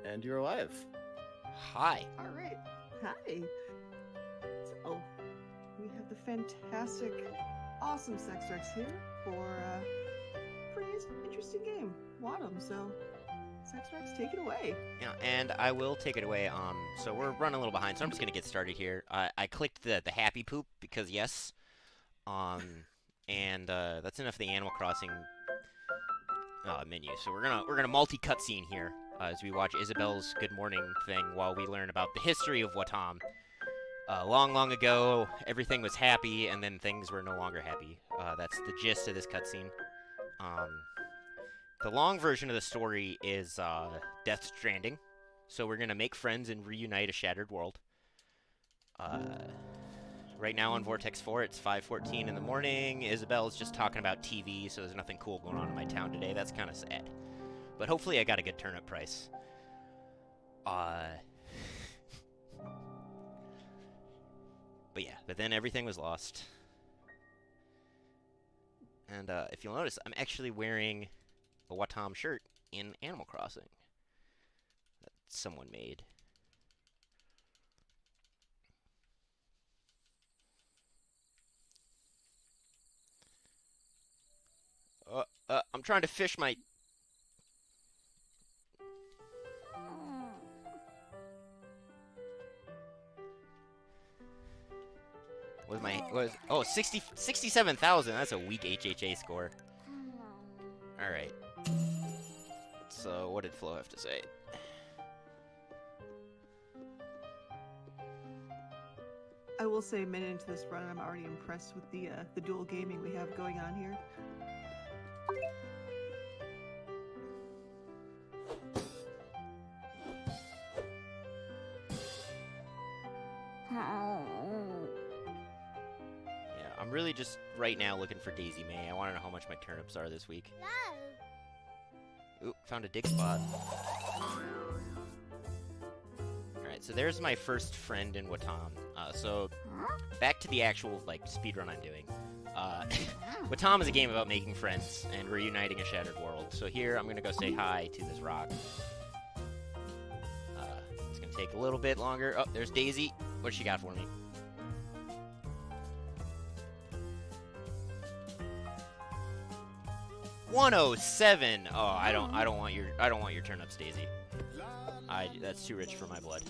And you're alive. Hi. All right. Hi. So, we have the fantastic, awesome SecksWrecks here for a pretty interesting game, Wattam. So, SecksWrecks, take it away. Yeah, and I will take it away. So we're running a little behind, so I'm just gonna get started here. I clicked the happy poop because yes. And that's enough of the Animal Crossing menu. So we're gonna multi cutscene here as we watch Isabel's good morning thing while we learn about the history of Wattam. Long, long ago, everything was happy, and then things were no longer happy. That's the gist of this cutscene. The long version of the story is Death Stranding. So we're gonna make friends and reunite a shattered world. Right now on Vortex 4, it's 5:14 in the morning. Isabel's just talking about TV, so there's nothing cool going on in my town today. That's kind of sad. But hopefully I got a good turnip price. But then everything was lost. And if you'll notice, I'm actually wearing a Wattam shirt in Animal Crossing that someone made. I'm trying to fish my... Oh, 67,000. That's a weak HHA score. Alright. So, what did Flo have to say? I will say, a minute into this run, I'm already impressed with the dual gaming we have going on here. Yeah, I'm really just right now looking for Daisy May. I want to know how much my turnips are this week. Ooh, found a dig spot. Alright, so there's my first friend in Wattam. So, back to the actual, speedrun I'm doing. Wattam is a game about making friends and reuniting a shattered world. So here, I'm gonna go say hi to this rock. It's gonna take a little bit longer. Oh, there's Daisy. What's she got for me? $107. Oh, I don't want your turnips, Daisy. That's too rich for my blood.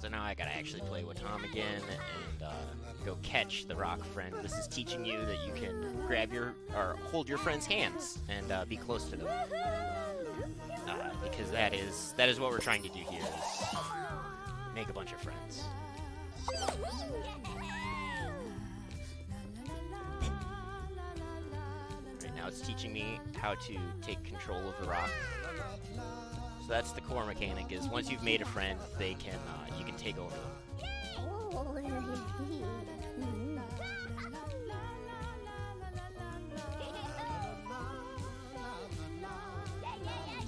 So now I gotta actually play Wattam again and go catch the rock friend. This is teaching you that you can hold your friend's hands and be close to them. Because that is what we're trying to do here, is make a bunch of friends. Right now it's teaching me how to take control of the rock. So that's the core mechanic, is once you've made a friend, you can take over them.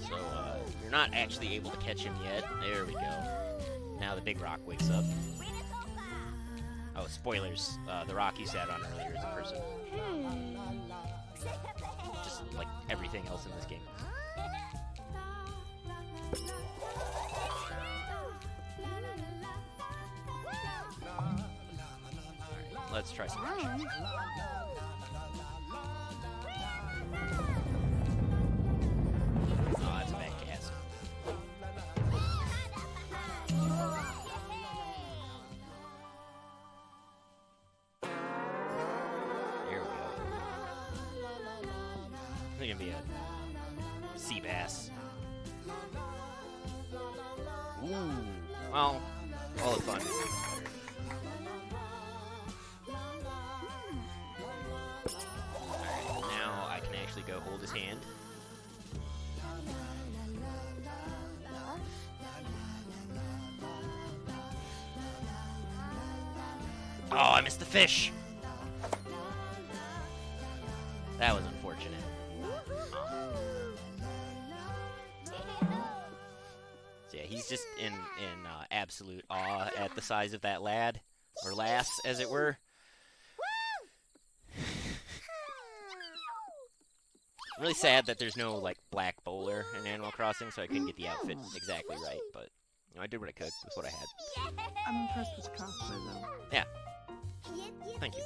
So, you're not actually able to catch him yet. There we go. Now the big rock wakes up. Oh, spoilers. The rock you sat on earlier is a person. Just like everything else in this game. Let's try some action. Oh, that's a bad cast. Here we go. It's gonna be a sea bass. Ooh. Well, all the fun. Go hold his hand. Oh, I missed the fish. That was unfortunate. So yeah, he's just in absolute awe at the size of that lad, or lass, as it were. Really sad that there's no, like, black bowler in Animal Crossing, so I couldn't get the outfit exactly right, but you know, I did what I could with what I had. I'm impressed with the cosplay, though. Yeah. Thank you.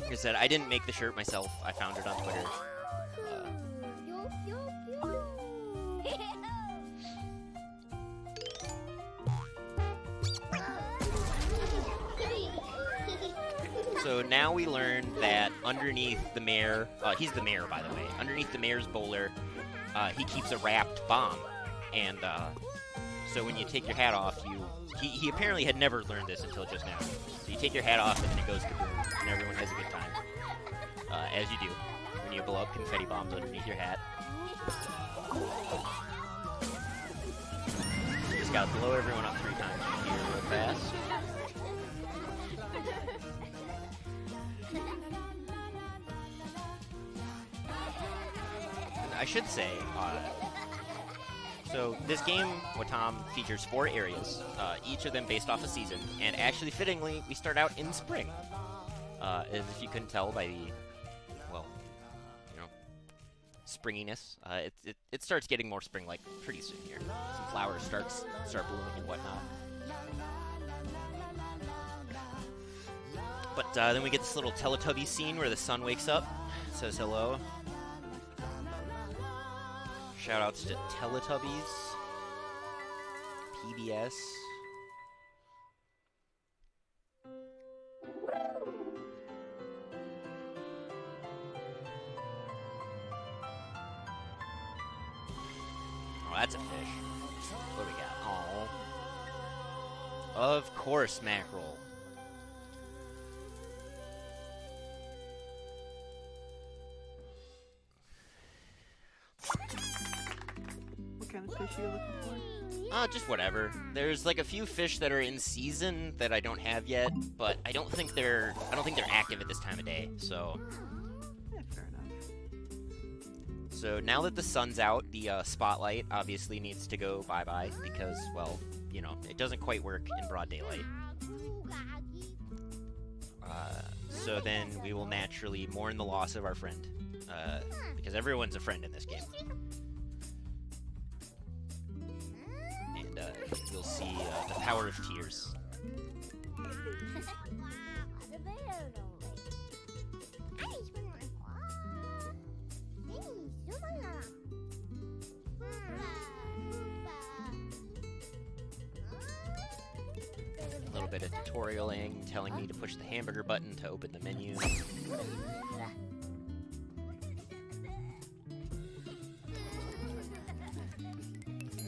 Like I said, I didn't make the shirt myself. I found it on Twitter. So now we learn that underneath the mayor, he's the mayor, by the way, underneath the mayor's bowler, he keeps a wrapped bomb. And so when you take your hat off, he apparently had never learned this until just now. So you take your hat off and then it goes kaboom, and everyone has a good time. As you do when you blow up confetti bombs underneath your hat. You just gotta blow everyone up 3 times here real fast. I should say, so this game, Wattam, features 4 areas, each of them based off a season, and actually fittingly, we start out in spring. As if you couldn't tell by the, well, you know, springiness. It starts getting more spring-like pretty soon here. Some flowers start blooming and whatnot. But then we get this little Teletubby scene where the sun wakes up, says hello. Shoutouts to Teletubbies, PBS. Oh, that's a fish. What do we got? Oh, of course, mackerel. What kind of fish are you looking for? Just whatever. There's like a few fish that are in season that I don't have yet, but I don't think they're active at this time of day. So, Yeah, fair enough. so now that the sun's out, the spotlight obviously needs to go bye-bye because, well, you know, it doesn't quite work in broad daylight. So then we will naturally mourn the loss of our friend, because everyone's a friend in this game. And you'll see the power of tears. A little bit of tutorialing, telling me to push the hamburger button to open the menu.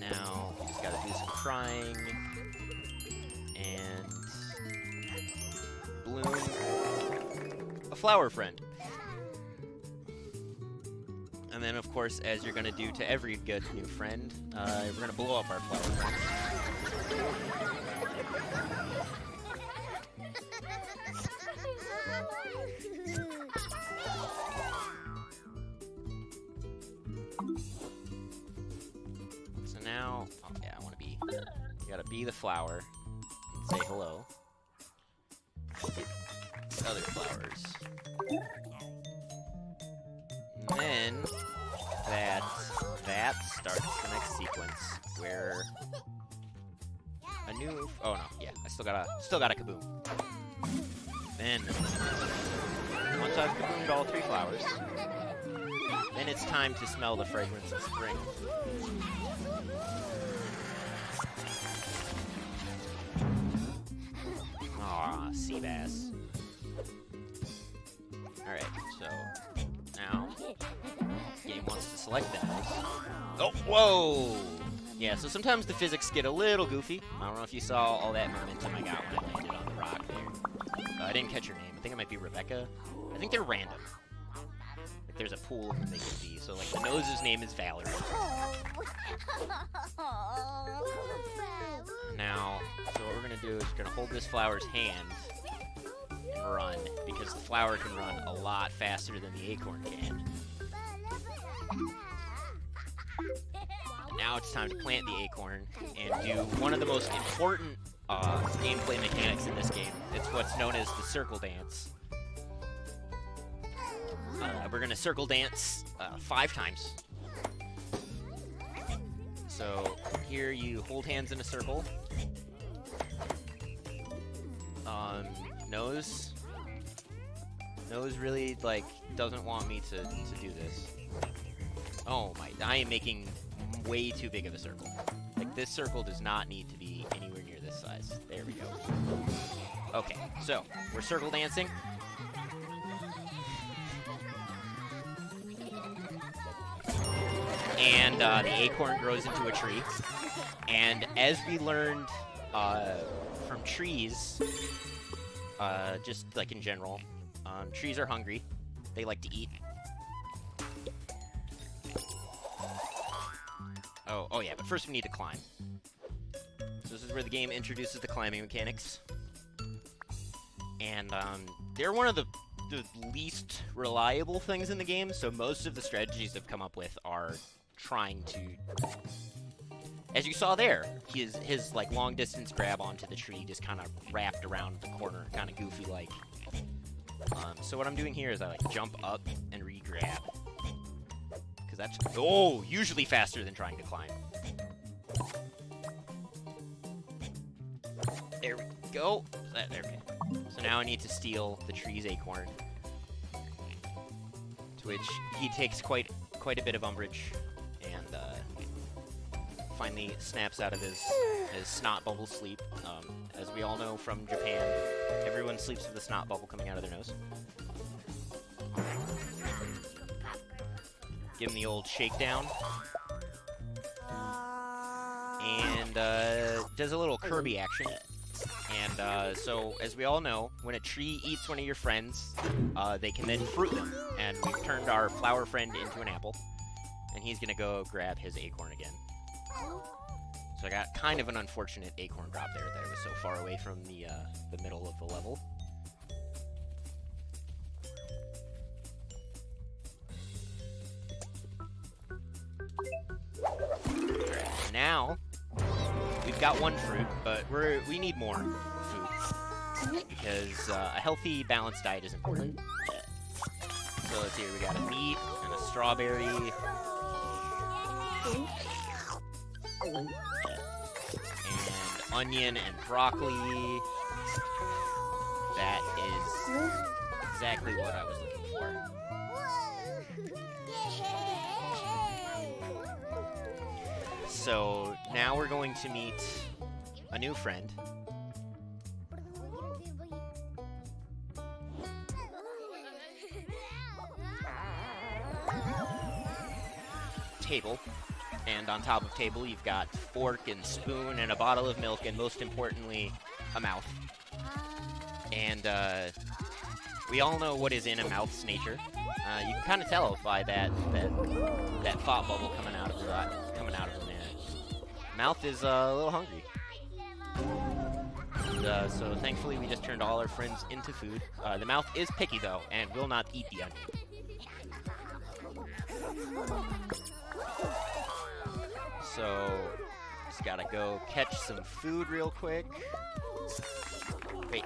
Now, just gotta do some crying. And bloom a flower friend. And then, of course, as you're gonna do to every good new friend, we're gonna blow up our flower friend. So now, oh yeah, you gotta be the flower and say hello. Get other flowers. And then that starts the next sequence where a new, oh no, yeah, I still got a kaboom. Then once I've kaboomed all 3 flowers, then it's time to smell the fragrance of spring. Aw, sea bass. Alright, so now game wants to select the nose. Oh, whoa! Yeah, so sometimes the physics get a little goofy. I don't know if you saw all that momentum I got when I landed on the rock there. I didn't catch her name. I think it might be Rebecca. I think they're random. Like there's a pool they can be. So like the nose's name is Valerie. Now, so what we're gonna do is we're gonna hold this flower's hand and run, because the flower can run a lot faster than the acorn can. And now now it's time to plant the acorn and do one of the most important gameplay mechanics in this game. It's what's known as the circle dance. We're gonna circle dance 5 times. So here you hold hands in a circle. Nose really, like, doesn't want me to do this. Oh my, I am making way too big of a circle. Like, this circle does not need to be anywhere near this size. There we go. Okay, so, we're circle dancing. And the acorn grows into a tree. And as we learned from trees, just like in general, trees are hungry. They like to eat. Oh yeah, but first we need to climb. So this is where the game introduces the climbing mechanics. And they're one of the least reliable things in the game, so most of the strategies I've come up with are trying to... As you saw there, his like long distance grab onto the tree just kind of wrapped around the corner, kind of goofy like. So what I'm doing here is I like jump up and re-grab, because that's usually faster than trying to climb. There we go. There we go. So now I need to steal the tree's acorn, to which he takes quite a bit of umbrage, and finally snaps out of his snot bubble sleep. As we all know from Japan, everyone sleeps with a snot bubble coming out of their nose. Give him the old shakedown. And does a little Kirby action. And so, as we all know, when a tree eats one of your friends, they can then fruit them. And we've turned our flower friend into an apple. And he's gonna go grab his acorn again. So I got kind of an unfortunate acorn drop there that I was so far away from the middle of the level. Alright, now we've got one fruit, but we need more food because a healthy, balanced diet is important. So let's see, we got a meat and a strawberry. And onion and broccoli. That is exactly what I was looking for. So now we're going to meet a new friend. Table. And on top of table, you've got fork and spoon and a bottle of milk, and most importantly, a mouth. And we all know what is in a mouth's nature. You can kind of tell by that thought bubble coming out of him there. Mouth is a little hungry. And, so thankfully, we just turned all our friends into food. The mouth is picky though, and will not eat the onion. So, just gotta go catch some food real quick. Wait.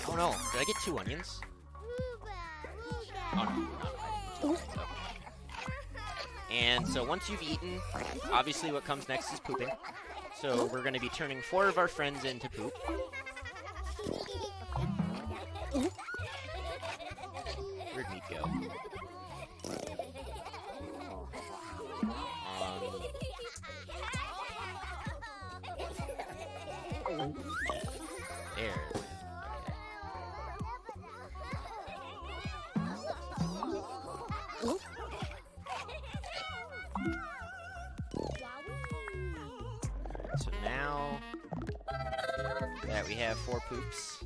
Oh no, did I get 2 onions? Oh no, no, okay. And so once you've eaten, obviously what comes next is pooping. So we're gonna be turning 4 of our friends into poop. Where'd meat go? There. Okay. So now that we have 4 poops,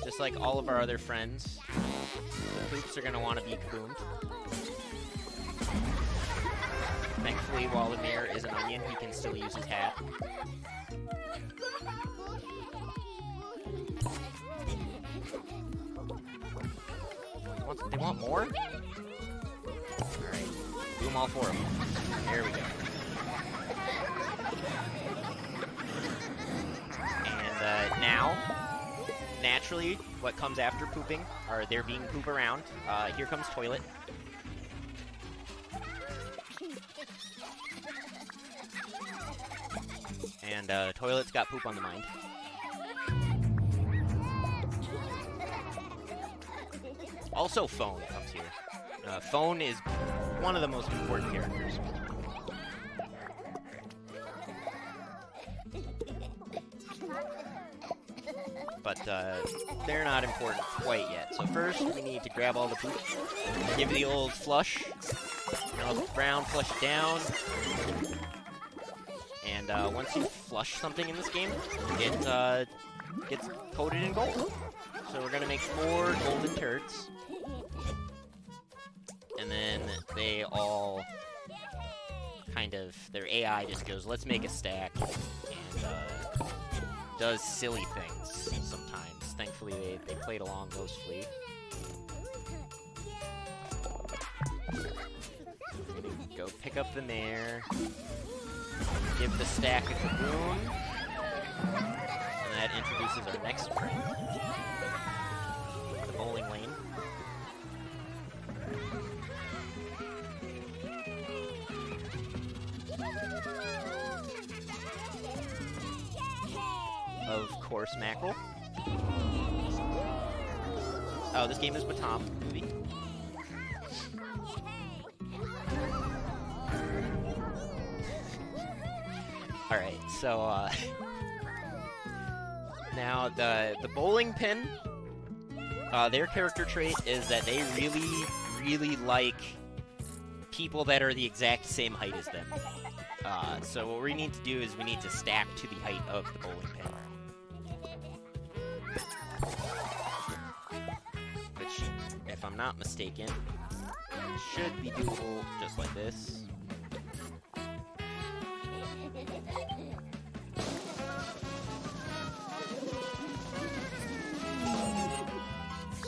just like all of our other friends, the poops are gonna want to be kaboomed. Thankfully, while the mayor is an onion, he can still use his hat. They want more? Alright. Boom all 4 of them. There we go. And now, naturally, what comes after pooping are there being poop around. Here comes Toilet. And Toilet's got poop on the mind. Also, Phone comes here. Phone is one of the most important characters. But they're not important quite yet. So first, we need to grab all the poop, give the old flush. Now look around, flush it down. And once you flush something in this game, it gets coated in gold. So we're gonna make 4 golden turds. And then they all kind of, their AI just goes, let's make a stack, and does silly things sometimes. Thankfully, they played along mostly. I'm gonna go pick up the mare, give the stack a kaboom, and that introduces our next friend, the bowling lane. Of course, Mackerel. Oh, this game is Wattam movie. Alright, so, now, the bowling pin, their character trait is that they really, really like people that are the exact same height as them. So what we need to do is we need to stack to the height of the bowling pin. Which, if I'm not mistaken, should be doable just like this.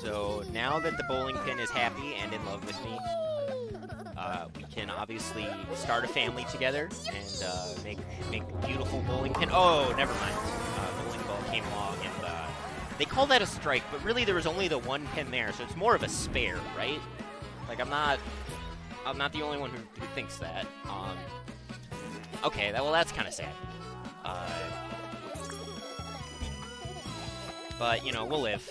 So now that the bowling pin is happy and in love with me, we can obviously start a family together and make beautiful bowling pin. Oh, never mind. Bowling ball came along, and they call that a strike, but really there was only the one pin there, so it's more of a spare, right? Like I'm not the only one who thinks that. Okay, well that's kind of sad. But you know, we'll live.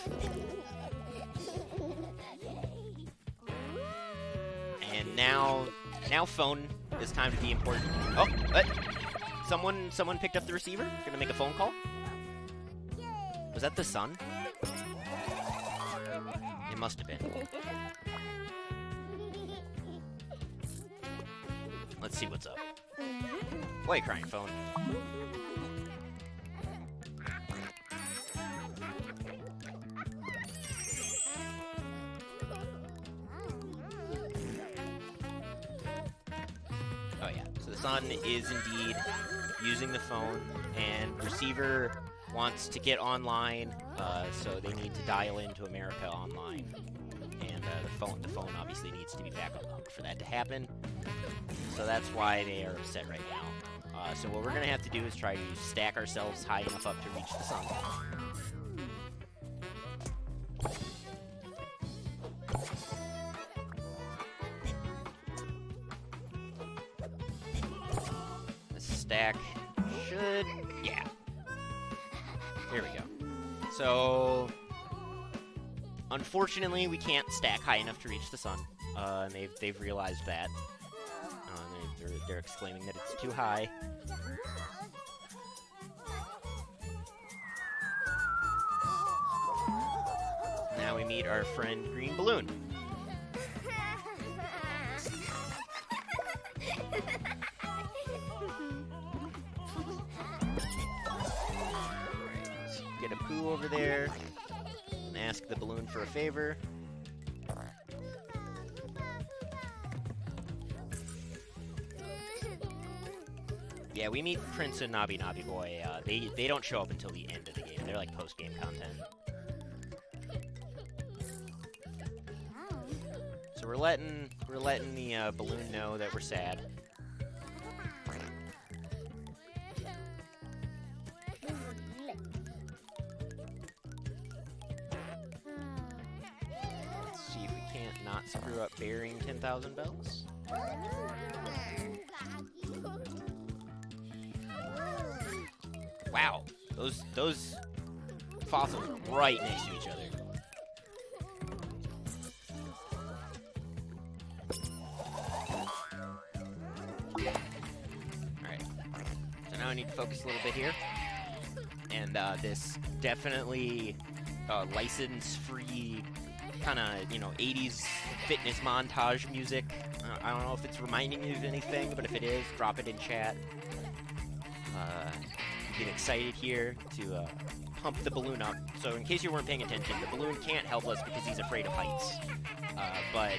And now Phone is time to be important. Oh, what? Someone picked up the receiver? Gonna make a phone call? Was that the sun? It must have been. Let's see what's up. Why are you crying, Phone? Oh yeah, so the son is indeed using the phone, and receiver wants to get online, so they need to dial into America online, and the phone obviously needs to be back on the hook for that to happen, so that's why they are upset right now. So what we're gonna have to do is try to stack ourselves high enough up to reach the sun. Stack should, yeah. Here we go. So, unfortunately, we can't stack high enough to reach the sun, and they've realized that. They're exclaiming that it's too high. Now we meet our friend Green Balloon. Get a poo over there and ask the balloon for a favor. Yeah, we meet Prince and Nobby Nobby Boy. They don't show up until the end of the game. They're like post-game content. So we're letting the balloon know that we're sad. not screw up burying 10,000 bells. Wow, those fossils are right next to each other. Alright, so now I need to focus a little bit here. And this definitely license-free kind of, 80s fitness montage music. I don't know if it's reminding you of anything, but if it is, drop it in chat. Get excited here to pump the balloon up. So in case you weren't paying attention, the balloon can't help us because he's afraid of heights. But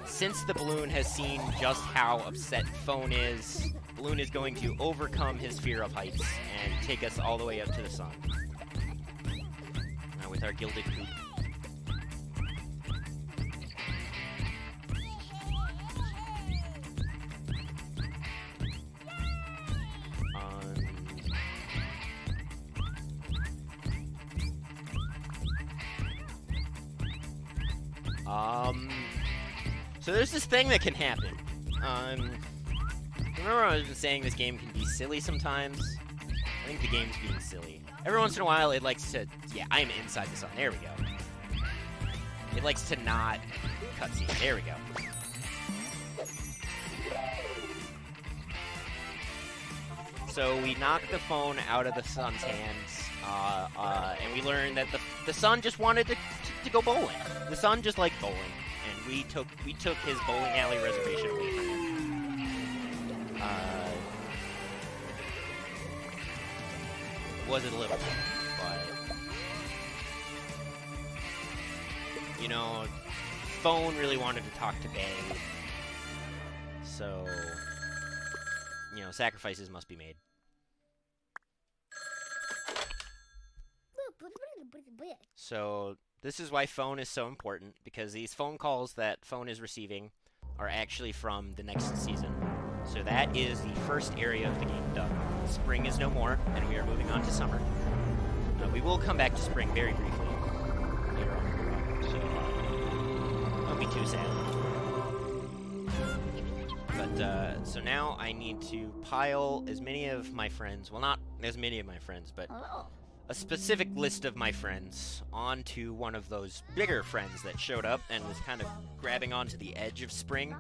since the balloon has seen just how upset Phone is, balloon is going to overcome his fear of heights and take us all the way up to the sun. With our gilded poop. So there's this thing that can happen. Remember I was saying this game can be silly sometimes? I think the game's being silly. Every once in a while it likes to... Yeah, I'm inside the sun. There we go. It likes to not cutscene. There we go. So we knock the phone out of the sun's hands, and we learn that the sun just wanted to go bowling. The sun just liked bowling, and we took his bowling alley reservation away from him. Was it a little bit, but Phone really wanted to talk to Bay, so sacrifices must be made. So this is why Phone is so important, because these phone calls that Phone is receiving are actually from the next season. So that is the first area of the game done. Spring is no more, and we are moving on to summer. We will come back to spring very briefly later on, so don't be too sad. But, so now I need to pile as many of my friends, well, not as many of my friends, but a specific list of my friends onto one of those bigger friends that showed up and was kind of grabbing onto the edge of spring.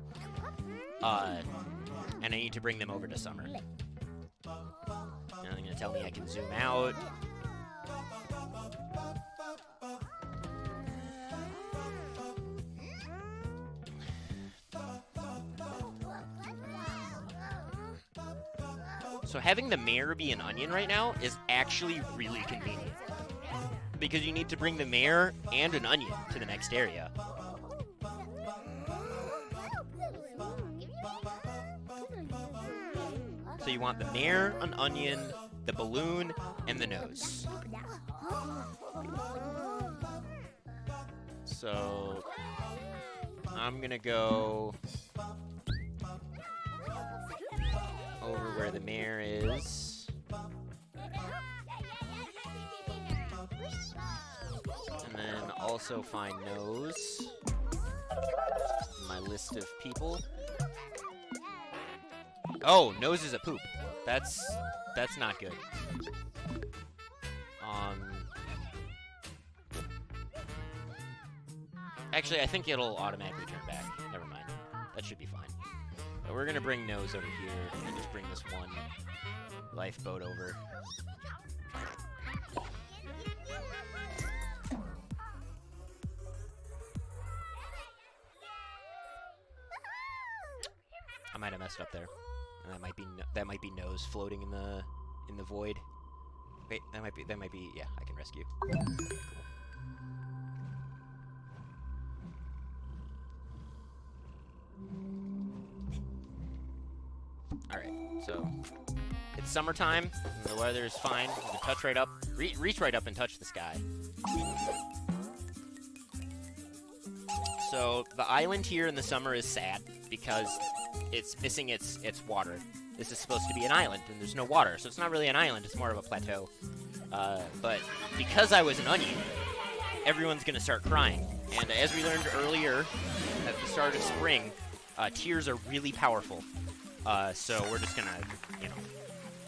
And I need to bring them over to summer. And they're going to tell me I can zoom out. So having the mayor be an onion right now is actually really convenient. Because you need to bring the mayor and an onion to the next area. So you want the mayor, an onion, the balloon, and the nose. So I'm gonna go over where the mayor is. And then also find nose in my list of people. Oh, nose is a poop. That's not good. Actually, I think it'll automatically turn back. Never mind. That should be fine. But we're gonna bring nose over here and just bring this one lifeboat over. I might have messed up there. And that might be nose floating in the void. Wait, that might be yeah, I can rescue. Okay, cool. Alright, so it's summertime, and the weather is fine. You can touch right up, reach right up and touch the sky. So the island here in the summer is sad because it's missing its water. This is supposed to be an island, and there's no water, so it's not really an island, it's more of a plateau. But because I was an onion, everyone's gonna start crying. And as we learned earlier, at the start of spring, tears are really powerful. So we're just gonna, you know,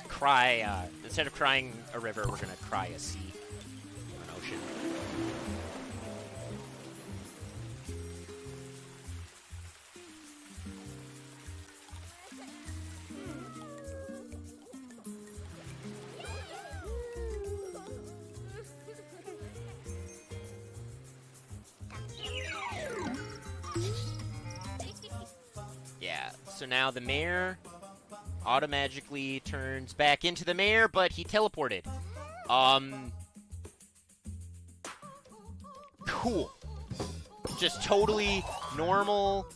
cry, instead of crying a river, we're gonna cry a sea, an ocean. Yeah, so now the mayor automatically turns back into the mayor, but he teleported. Cool. Just totally normal,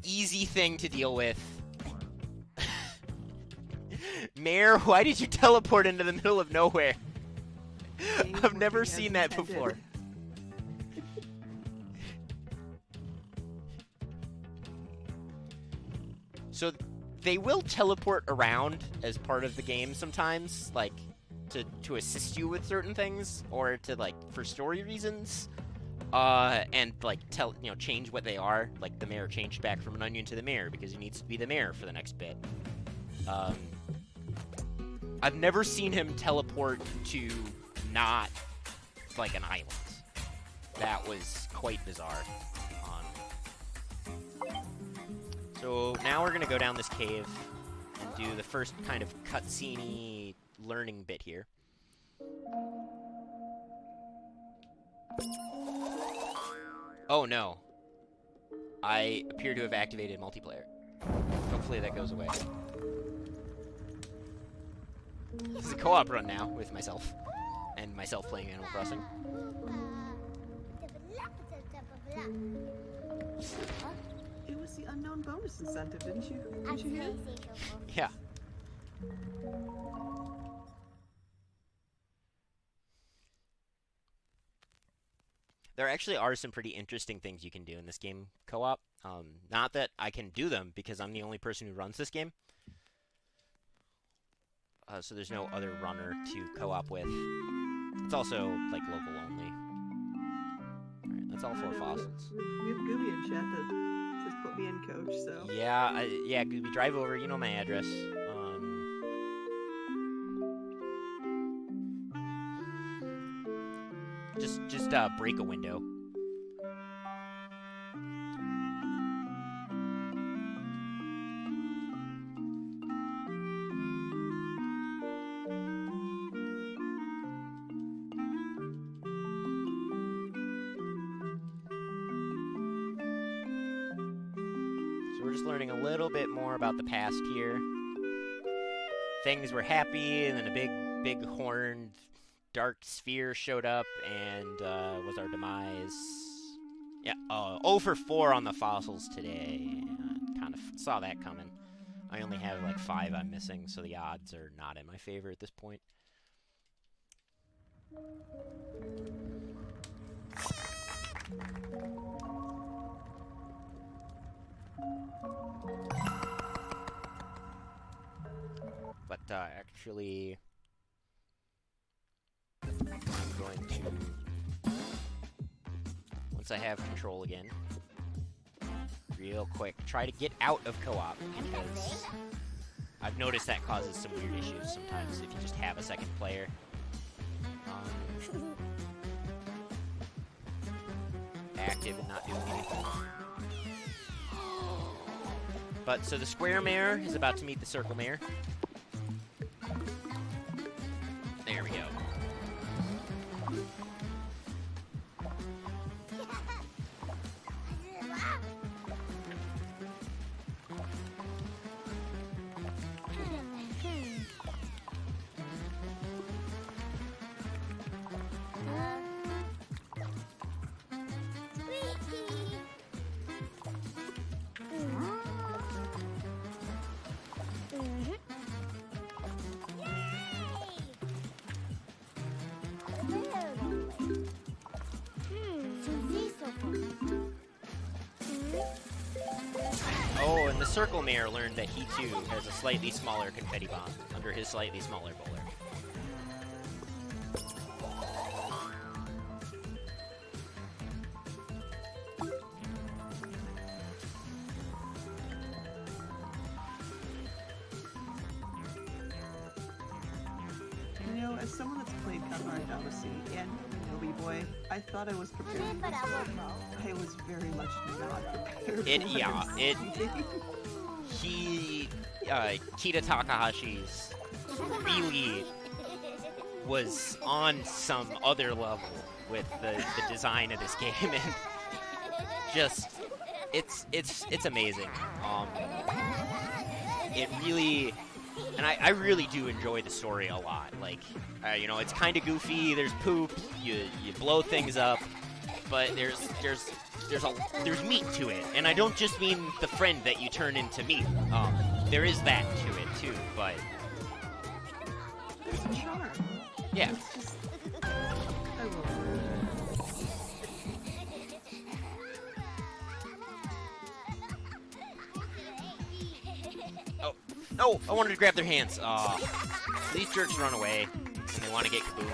easy thing to deal with. Mayor, why did you teleport into the middle of nowhere? I've never seen that before. So they will teleport around as part of the game sometimes, like to assist you with certain things, or to like for story reasons, and like change what they are. Like the mayor changed back from an onion to the mayor because he needs to be the mayor for the next bit. I've never seen him teleport to not like an island. That was quite bizarre. So now we're gonna go down this cave and do the first kind of cutscene-y learning bit here. Oh no. I appear to have activated multiplayer. Hopefully that goes away. This is a co-op run now with myself. And myself playing Animal Crossing. It was the unknown bonus incentive, didn't you hear? Yeah. There actually are some pretty interesting things you can do in this game co-op. Not that I can do them because I'm the only person who runs this game. So there's no other runner to co-op with. It's also like local only. Alright, that's all 4 fossils. We have Gooby in chat that says put me in, coach, so. Yeah, yeah, Gooby, drive over, you know my address. Just break a window. So we're just learning a little bit more about the past here. Things were happy, and then a big horned dark sphere showed up and was our demise. Yeah, 0 for 4 on the fossils today. Kind of saw that coming. I only have like 5 I'm missing, so the odds are not in my favor at this point. But actually, I'm going to, once I have control again, real quick, try to get out of co-op, because I've noticed that causes some weird issues sometimes if you just have a second player. Active and not doing anything. But, so the square mare is about to meet the circle mare. There we go. Oh, and the circle mare learned that he too has a slightly smaller confetti bomb under his slightly smaller bowler. as someone that's played Kandahar Damacy and Nobi Boy, I thought I was prepared for this one. I was very much not prepared for Kita Takahashi's really was on some other level with the design of this game, and just it's amazing. It really, and I really do enjoy the story a lot. Like, you know, it's kind of goofy. There's poop. You blow things up, but there's meat to it, and I don't just mean the friend that you turn into meat. There is that to it too, but there's a charm. Yeah. It's just, I love it. Oh, no! I wanted to grab their hands. These jerks run away, and they want to get kaboomed.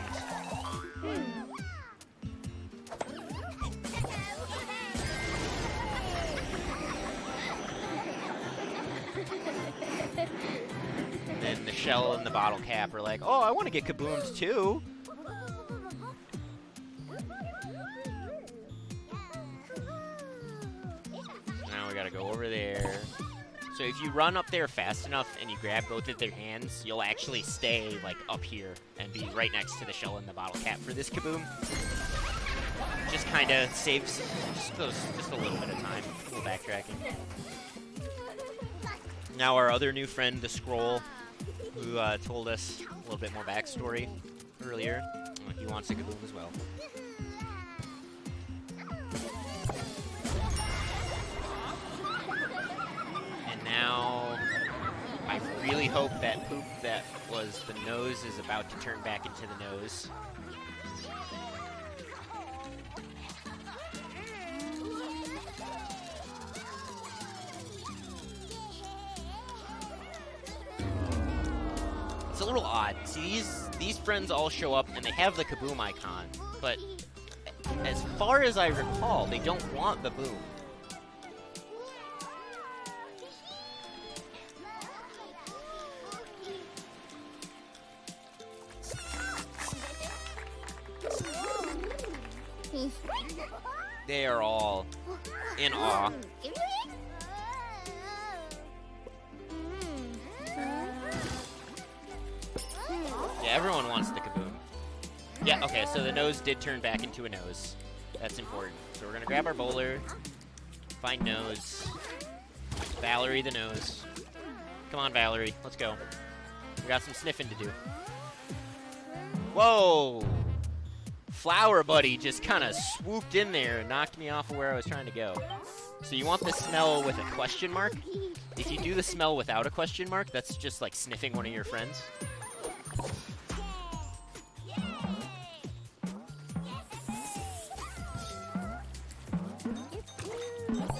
And the shell and the bottle cap are like, oh, I want to get kaboomed too. Now we gotta go over there. So if you run up there fast enough and you grab both of their hands, you'll actually stay like up here and be right next to the shell and the bottle cap for this kaboom. Just kind of saves just a little bit of time, a little backtracking. Now our other new friend, the Scroll, who told us a little bit more backstory earlier, he wants a kaboom as well. And now I really hope that poop that was the nose is about to turn back into the nose. It's a little odd. See, these friends all show up and they have the kaboom icon, but as far as I recall, they don't want the boom. They are all in awe. Yeah, everyone wants the kaboom. Yeah, okay, so the nose did turn back into a nose. That's important. So we're gonna grab our bowler, find nose, Valerie the nose. Come on, Valerie, let's go. We got some sniffing to do. Whoa! Flower Buddy just kind of swooped in there and knocked me off of where I was trying to go. So you want the smell with a question mark? If you do the smell without a question mark, that's just like sniffing one of your friends.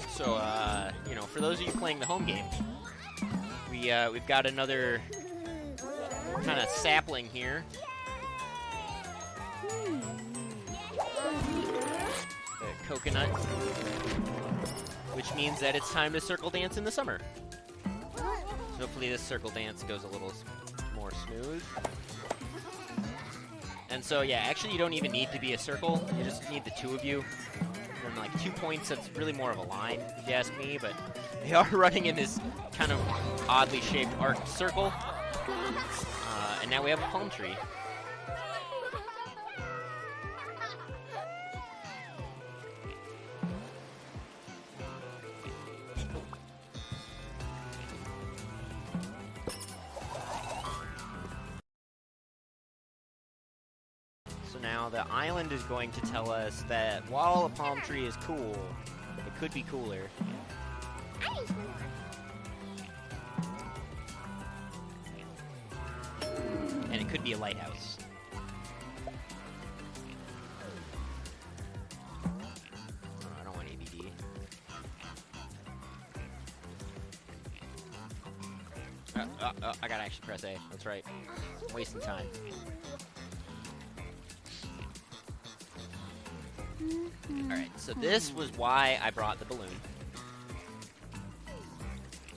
So, you know, for those of you playing the home game, we've got another kind of sapling here. The coconut, which means that it's time to circle dance in the summer. So hopefully this circle dance goes a little more smooth. And so, yeah, actually you don't even need to be a circle. You just need the two of you. And like 2 points, that's really more of a line, if you ask me, but they are running in this kind of oddly shaped arced circle. And now we have a palm tree. Now the island is going to tell us that while a palm tree is cool, it could be cooler. And it could be a lighthouse. Oh, I don't want ABD. I gotta actually press A. That's right. I'm wasting time. Alright, so this was why I brought the balloon.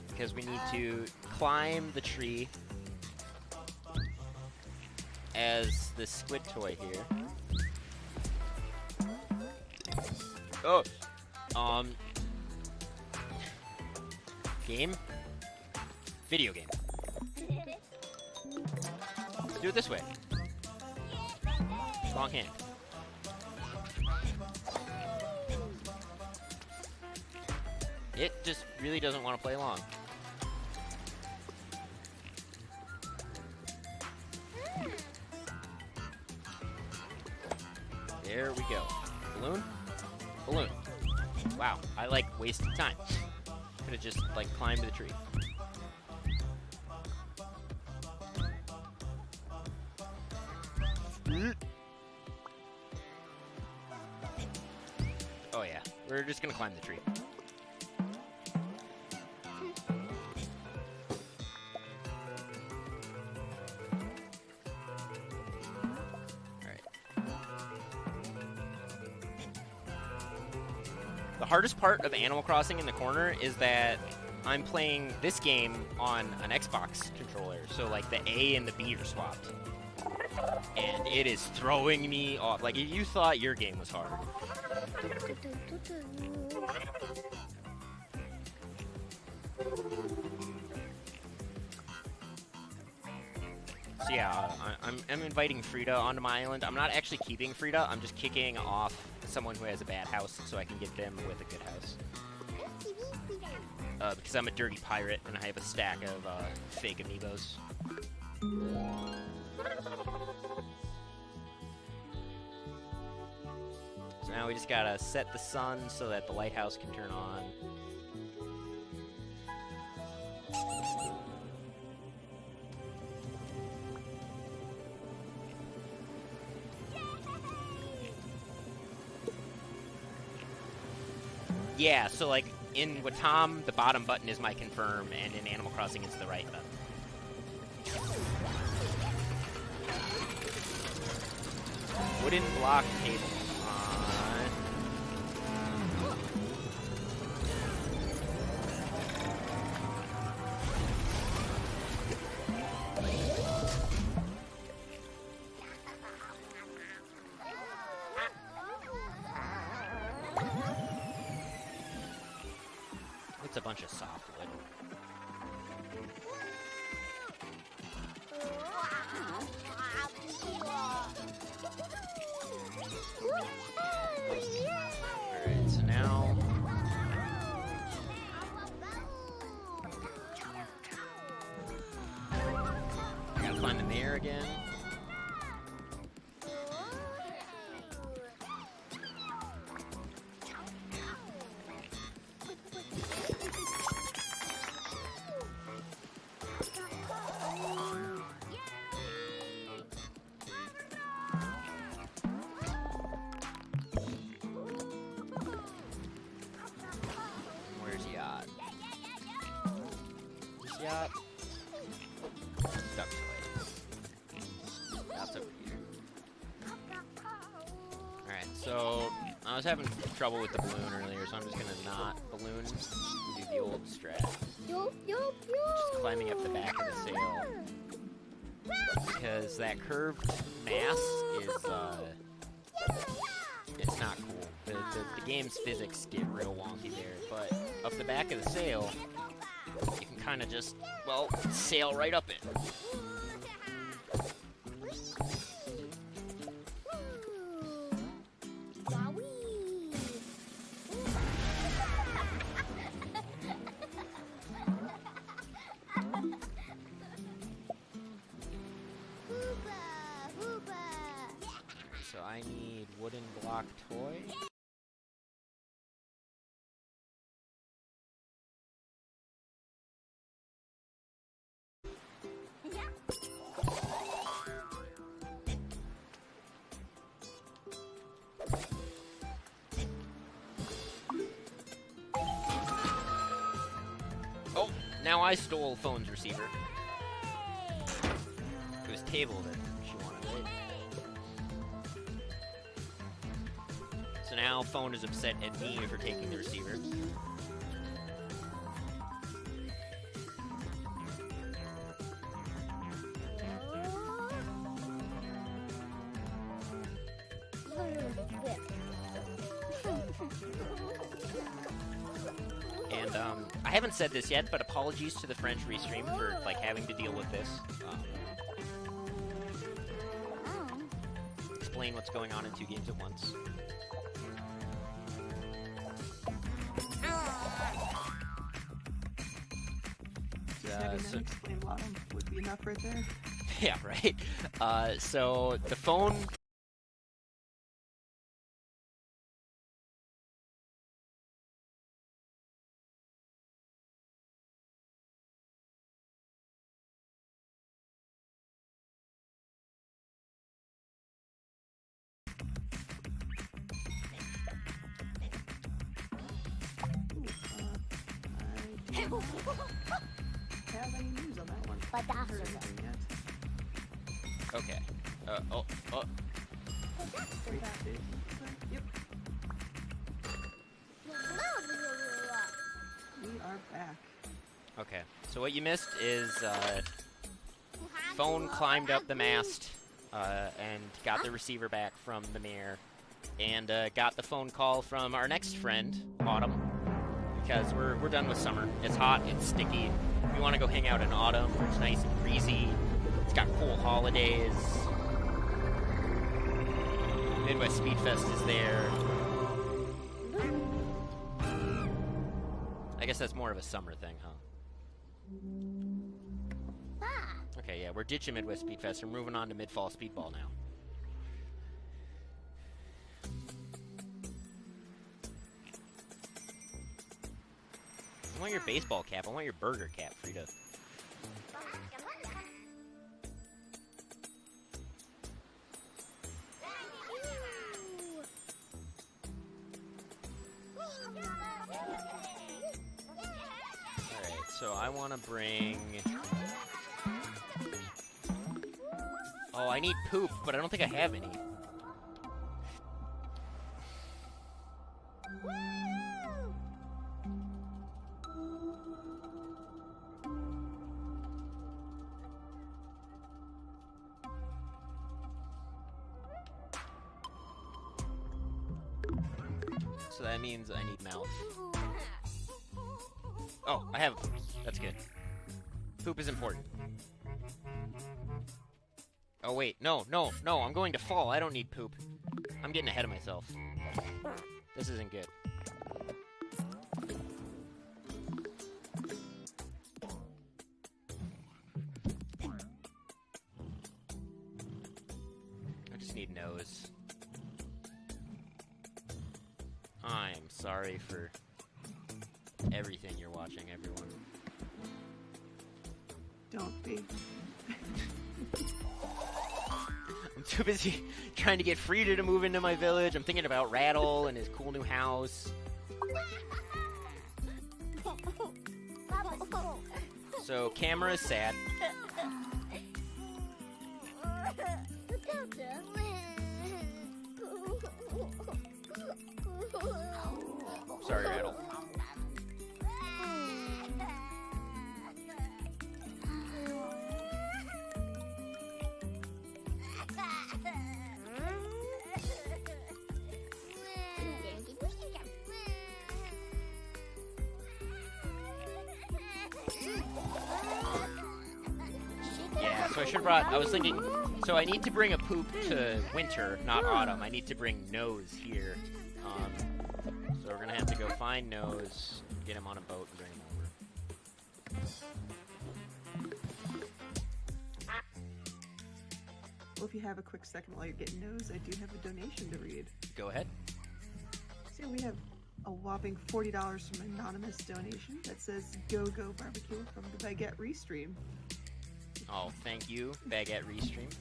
Because we need to climb the tree as the squid toy here. Oh, game? Video game. Do it this way. Strong hand. It just really doesn't want to play along. There we go. Balloon? Balloon. Wow, I like wasted time. Could have just like climbed the tree. Oh yeah, we're just gonna climb the tree. The hardest part of Animal Crossing in the corner is that I'm playing this game on an Xbox controller, so like the A and the B are swapped. And it is throwing me off. Like, you thought your game was hard. So yeah, I'm inviting Frida onto my island. I'm not actually keeping Frida, I'm just kicking off someone who has a bad house so I can get them with a good house. Because I'm a dirty pirate and I have a stack of fake amiibos. So now we just gotta set the sun so that the lighthouse can turn on. Yeah, so like in Wattam, the bottom button is my confirm, and in Animal Crossing, it's the right button. Wooden block table. It's a bunch of softwood. Alright, so now... I gotta find the mayor again. Yacht. Duck toy. That's over here. Alright, so I was having trouble with the balloon earlier, so I'm just gonna not balloon and do the old strat. Just climbing up the back of the sail. Because that curved mast is, it's not cool. The game's physics get real wonky there, but up the back of the sail, you can kind of just, well, sail right up it. So I need wooden block toy. Oh, now I stole phone's receiver. It was table that she wanted, right? So now phone is upset at me for taking the receiver. haven't said this yet, but apologies to the French restream for like having to deal with this. Explain what's going on in 2 games at once. Just having them explain Wattam would be enough right there. Yeah, right. So the phone. I don't have any news on that one. But that's Heard anything yet. Okay. Wait, yep, we are back. Okay. So what you missed is phone climbed up the mast and got the receiver back from the mayor, and got the phone call from our next friend, Autumn, because we're done with summer. It's hot, it's sticky. We want to go hang out in autumn where it's nice and breezy. It's got cool holidays. Midwest Speed Fest is there. I guess that's more of a summer thing, huh? Okay, yeah, we're ditching Midwest Speed Fest. We're moving on to Mid-Fall Speedball now. I want your baseball cap. I want your burger cap, Frida. Alright, so I want to bring... Oh, I need poop, but I don't think I have any. So that means I need mouth. Oh, I have poop. That's good. Poop is important. Oh wait, no, I'm going to fall. I don't need poop. I'm getting ahead of myself. This isn't good. I just need nose. I'm sorry for everything you're watching, everyone. Don't be. I'm too busy trying to get Frida to move into my village. I'm thinking about Rattle and his cool new house. So, camera is sad. Sorry, Rattle. Yeah, so I should have brought... I was thinking... So I need to bring a poop to winter, not autumn. I need to bring Nose here. So we're gonna have to go find Nose, get him on a boat, and bring him over. Well, if you have a quick second while you're getting Nose, I do have a donation to read. Go ahead. So we have a whopping $40 from an anonymous donation that says Go Go Barbecue from the Baguette Restream. Oh, thank you, Baguette Restream.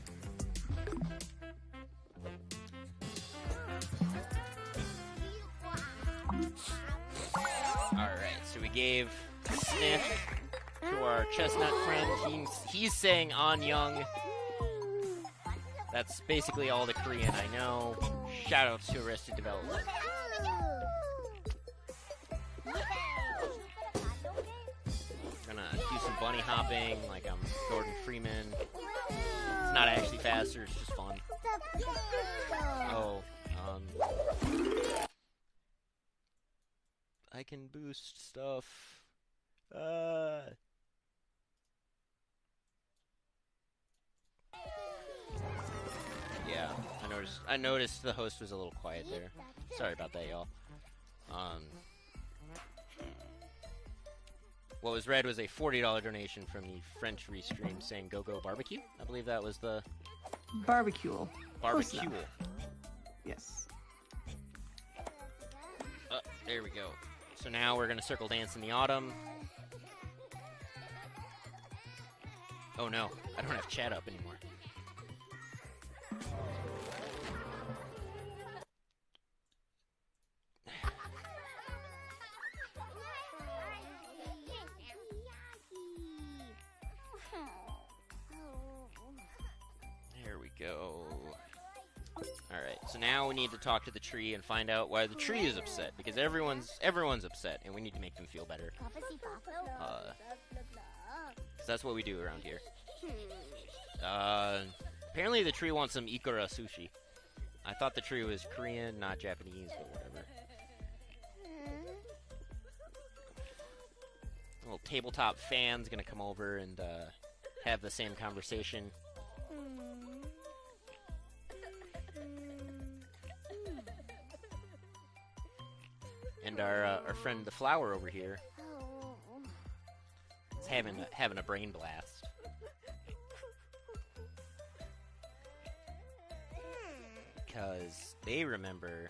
Alright, so we gave a sniff to our chestnut friend. He's saying Annyeong. That's basically all the Korean I know. Shoutouts to Arrested Development. We're gonna do some bunny hopping like I'm Gordon Freeman. It's not actually faster, it's just fun. Oh, I can boost stuff. I noticed the host was a little quiet there. Sorry about that, y'all. What was read was a $40 donation from the French restream saying "Go Go Barbecue." I believe that was the Barbecue. barbecue. Yes. There we go. So now we're gonna circle dance in the autumn. Oh no, I don't have chat up anymore. There we go. Alright, so now we need to talk to the tree and find out why the tree is upset, because everyone's upset, and we need to make them feel better. Because that's what we do around here. Apparently the tree wants some ikura sushi. I thought the tree was Korean, not Japanese, but whatever. A little tabletop fan's gonna come over and have the same conversation. And our friend the flower over here is having a brain blast. Because they remember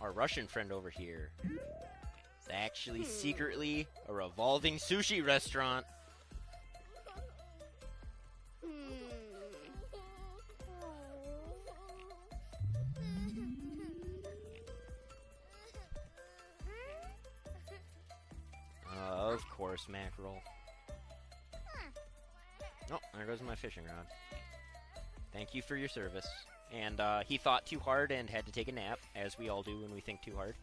our Russian friend over here is actually secretly a revolving sushi restaurant. Of course, mackerel. Oh, there goes my fishing rod. Thank you for your service. And he thought too hard and had to take a nap, as we all do when we think too hard.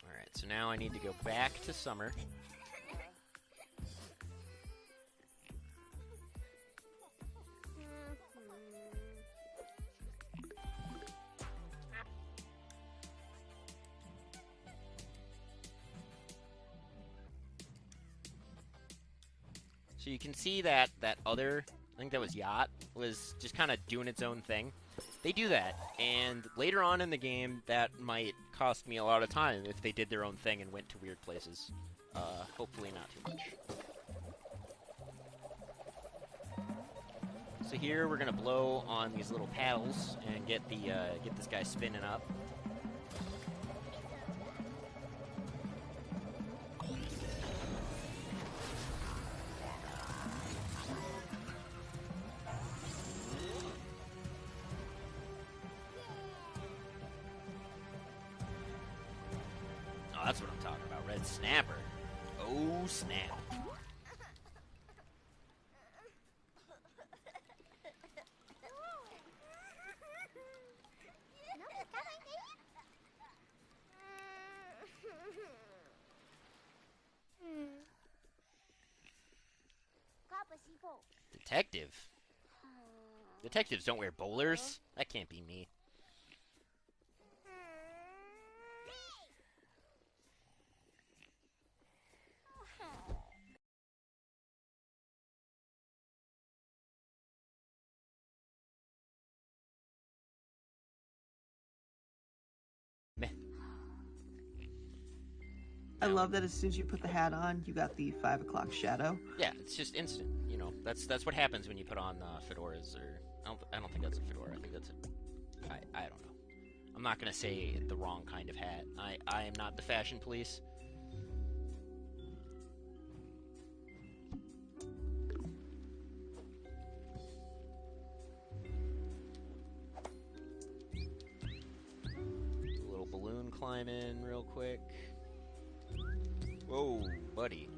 Alright, so now I need to go back to summer. So you can see that other, I think that was Yacht, was just kind of doing its own thing. They do that, and later on in the game, that might cost me a lot of time if they did their own thing and went to weird places. Hopefully not too much. So here we're gonna blow on these little paddles and get this guy spinning up. That's what I'm talking about. Red snapper. Oh, snap. Detective? Detectives don't wear bowlers? That can't be me. I love that as soon as you put the hat on, you got the 5 o'clock shadow. Yeah, it's just instant. You know, that's what happens when you put on fedoras. Or I don't think that's a fedora. I think that's I don't know. I'm not gonna say the wrong kind of hat. I am not the fashion police. A little balloon climb in real quick. Whoa, buddy.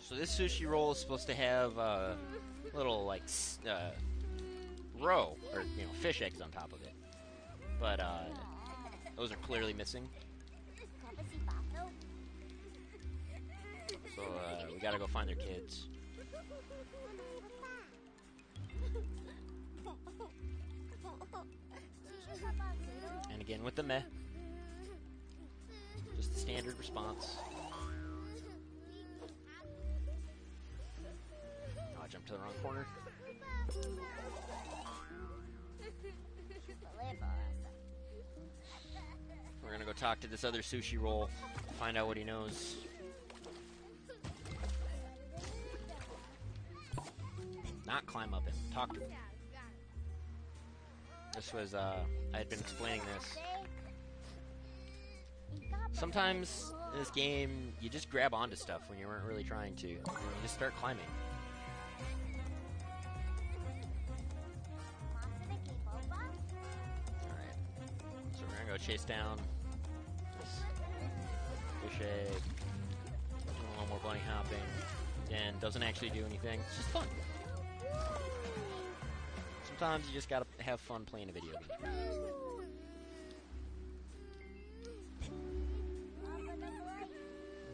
So this sushi roll is supposed to have a little, like, roe, or, you know, fish eggs on top of it. But, those are clearly missing. So we gotta go find their kids. And again with the meh. Just the standard response. Oh, I jumped to the wrong corner. We're gonna go talk to this other sushi roll, find out what he knows. Not climb up him, talk to him. This was, I had been explaining this. Sometimes in this game, you just grab onto stuff when you weren't really trying to. You just start climbing. Alright, so we're gonna go chase down this fish egg. Doing a little more bunny hopping. Again, doesn't actually do anything. It's just fun. Sometimes you just gotta have fun playing a video game.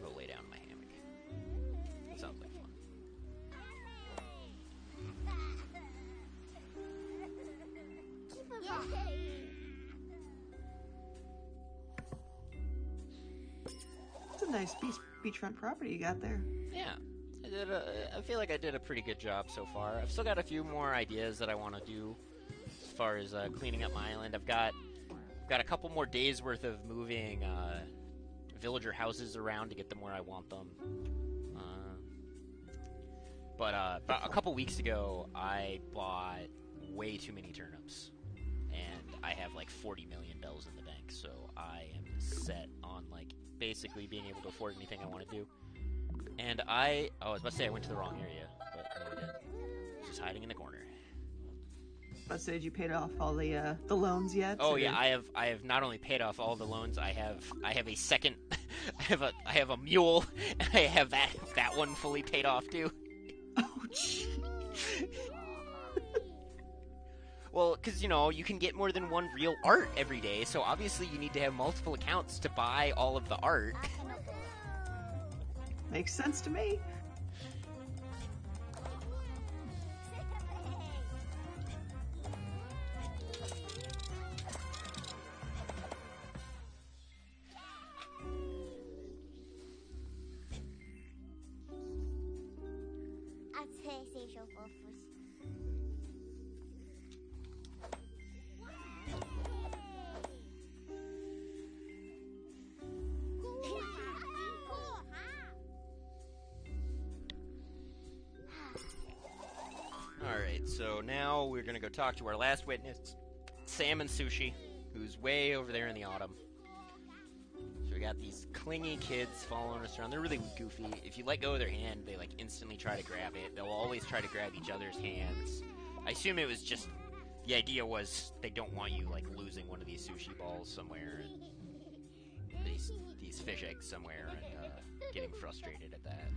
I'll go lay down in my hammock. That sounds like fun. It's a nice beachfront property you got there. Yeah. I feel like I did a pretty good job so far. I've still got a few more ideas that I want to do as far as cleaning up my island. I've got a couple more days worth of moving villager houses around to get them where I want them. But about a couple weeks ago, I bought way too many turnips, and I have like 40 million bells in the bank, so I am set on like basically being able to afford anything I want to do. And I was about to say I went to the wrong area, but no, I didn't. I was just hiding in the corner. But so did you paid off all the loans yet? Oh yeah, I have not only paid off all the loans. I have a second. I have a mule. And I have that one fully paid off too. Oh gee. Well, because you can get more than one real art every day, so obviously you need to have multiple accounts to buy all of the art. Makes sense to me. Alright, so now we're gonna go talk to our last witness, Sam and Sushi, who's way over there in the autumn. So we got these clingy kids following us around. They're really goofy. If you let go of their hand, they like instantly try to grab it. They'll always try to grab each other's hands. I assume it was just, the idea was they don't want you like losing one of these sushi balls somewhere, and these fish eggs somewhere, and getting frustrated at that.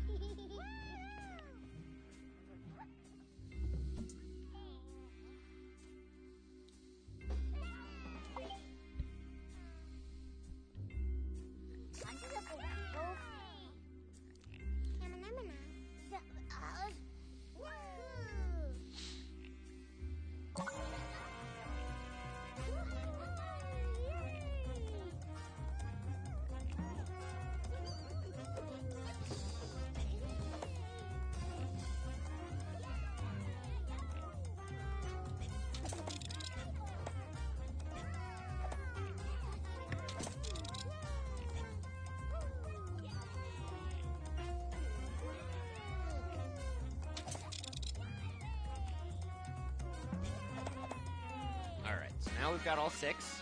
Alright, so now we've got all 6,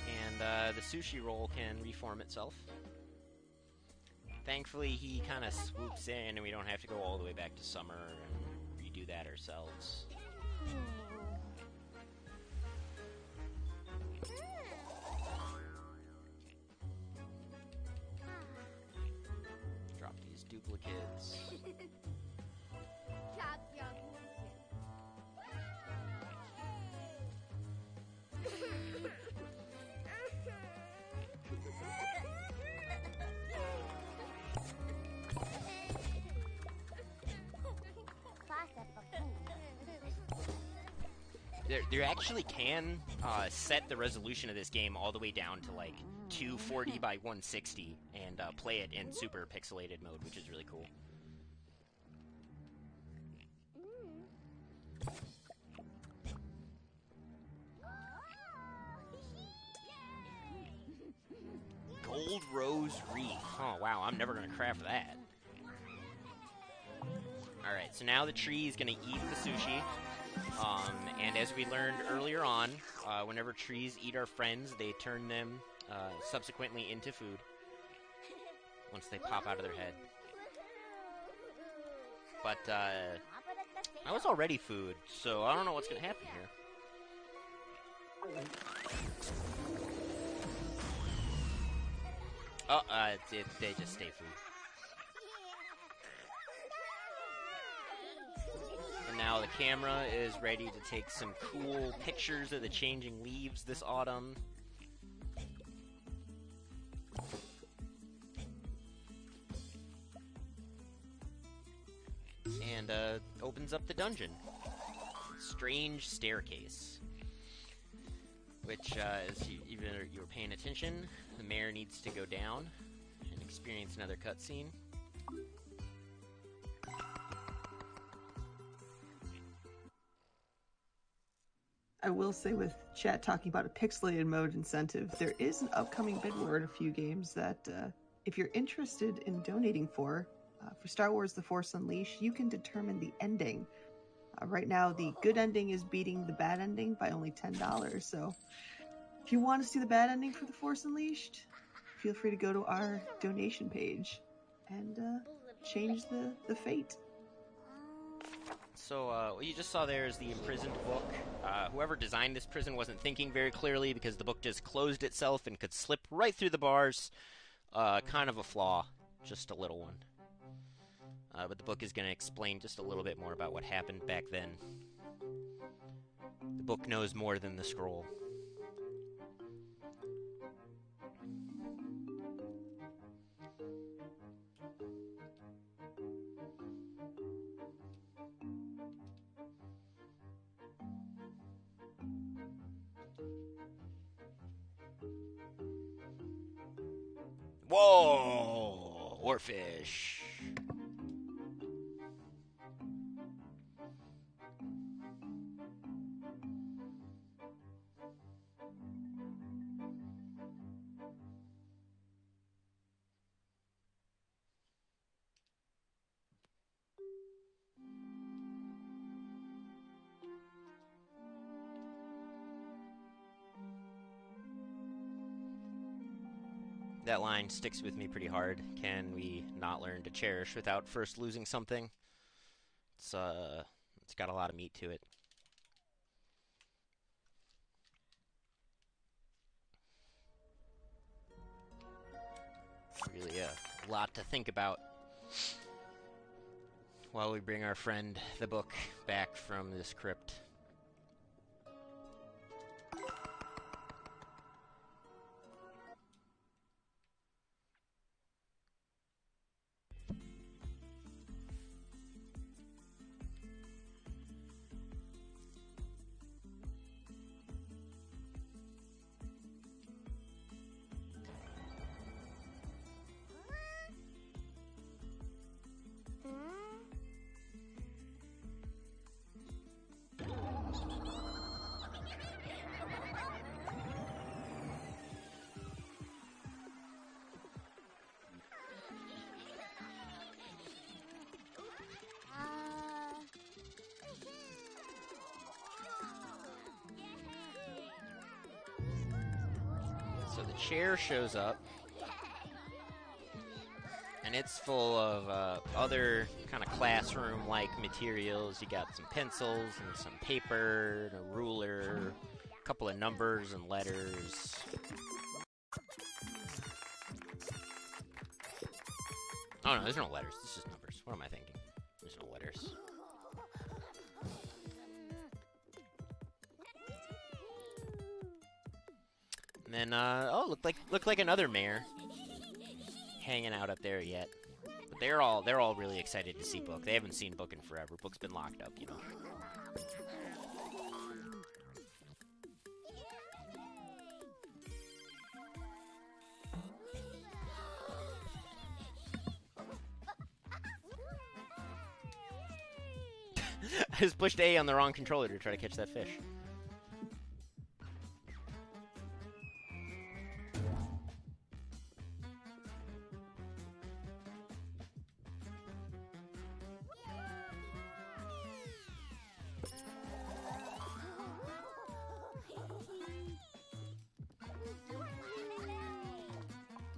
and the sushi roll can reform itself. Thankfully, he kind of swoops in, and we don't have to go all the way back to summer and redo that ourselves. Drop these duplicates. There actually can set the resolution of this game all the way down to like 240 by 160 and play it in super pixelated mode, which is really cool. Gold Rose Wreath. Oh, wow, I'm never going to craft that. Alright, so now the tree is going to eat the sushi. And as we learned earlier on, whenever trees eat our friends, they turn them subsequently into food once they pop out of their head. But I was already food, so I don't know what's going to happen here. Oh, they just stay food. And now the camera is ready to take some cool pictures of the changing leaves this autumn. And opens up the dungeon. Strange staircase. Which, as you were paying attention, the mayor needs to go down and experience another cutscene. I will say, with chat talking about a pixelated mode incentive, there is an upcoming bid war in a few games that, if you're interested in donating for Star Wars The Force Unleashed, you can determine the ending. Right now, the good ending is beating the bad ending by only $10, so if you want to see the bad ending for The Force Unleashed, feel free to go to our donation page and change the fate. So, what you just saw there is the imprisoned book. Whoever designed this prison wasn't thinking very clearly because the book just closed itself and could slip right through the bars. Kind of a flaw, just a little one. But the book is going to explain just a little bit more about what happened back then. The book knows more than the scroll. Whoa! Warfish! That line sticks with me pretty hard. Can we not learn to cherish without first losing something? It's got a lot of meat to it. Really a lot to think about while we bring our friend the book back from this crypt. So the chair shows up, and it's full of other kind of classroom-like materials. You got some pencils and some paper, and a ruler, a couple of numbers and letters. Oh no, there's no letters. It's just numbers. What am I thinking? There's no letters. And then, looked like another mayor hanging out up there yet. But they're all really excited to see Book. They haven't seen Book in forever. Book's been locked up, you know. I just pushed A on the wrong controller to try to catch that fish.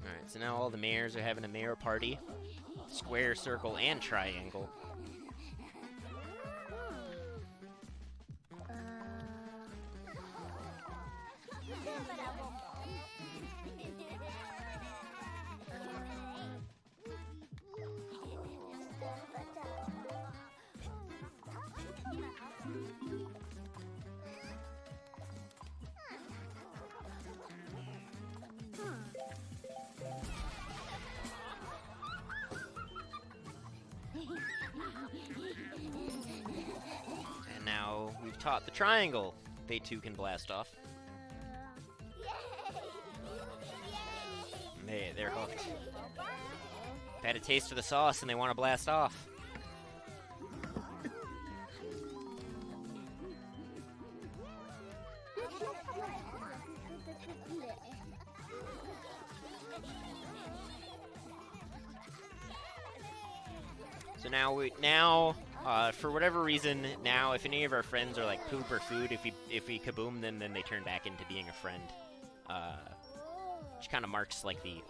Alright, so now all the mayors are having a mayor party. Square, circle, and triangle. And now we've taught the triangle. They too can blast off. They're hooked. Had a taste of the sauce and they want to blast off. So now for whatever reason, now if any of our friends are like poop or food, if we kaboom them, then they turn back into being a friend, which kind of marks like the.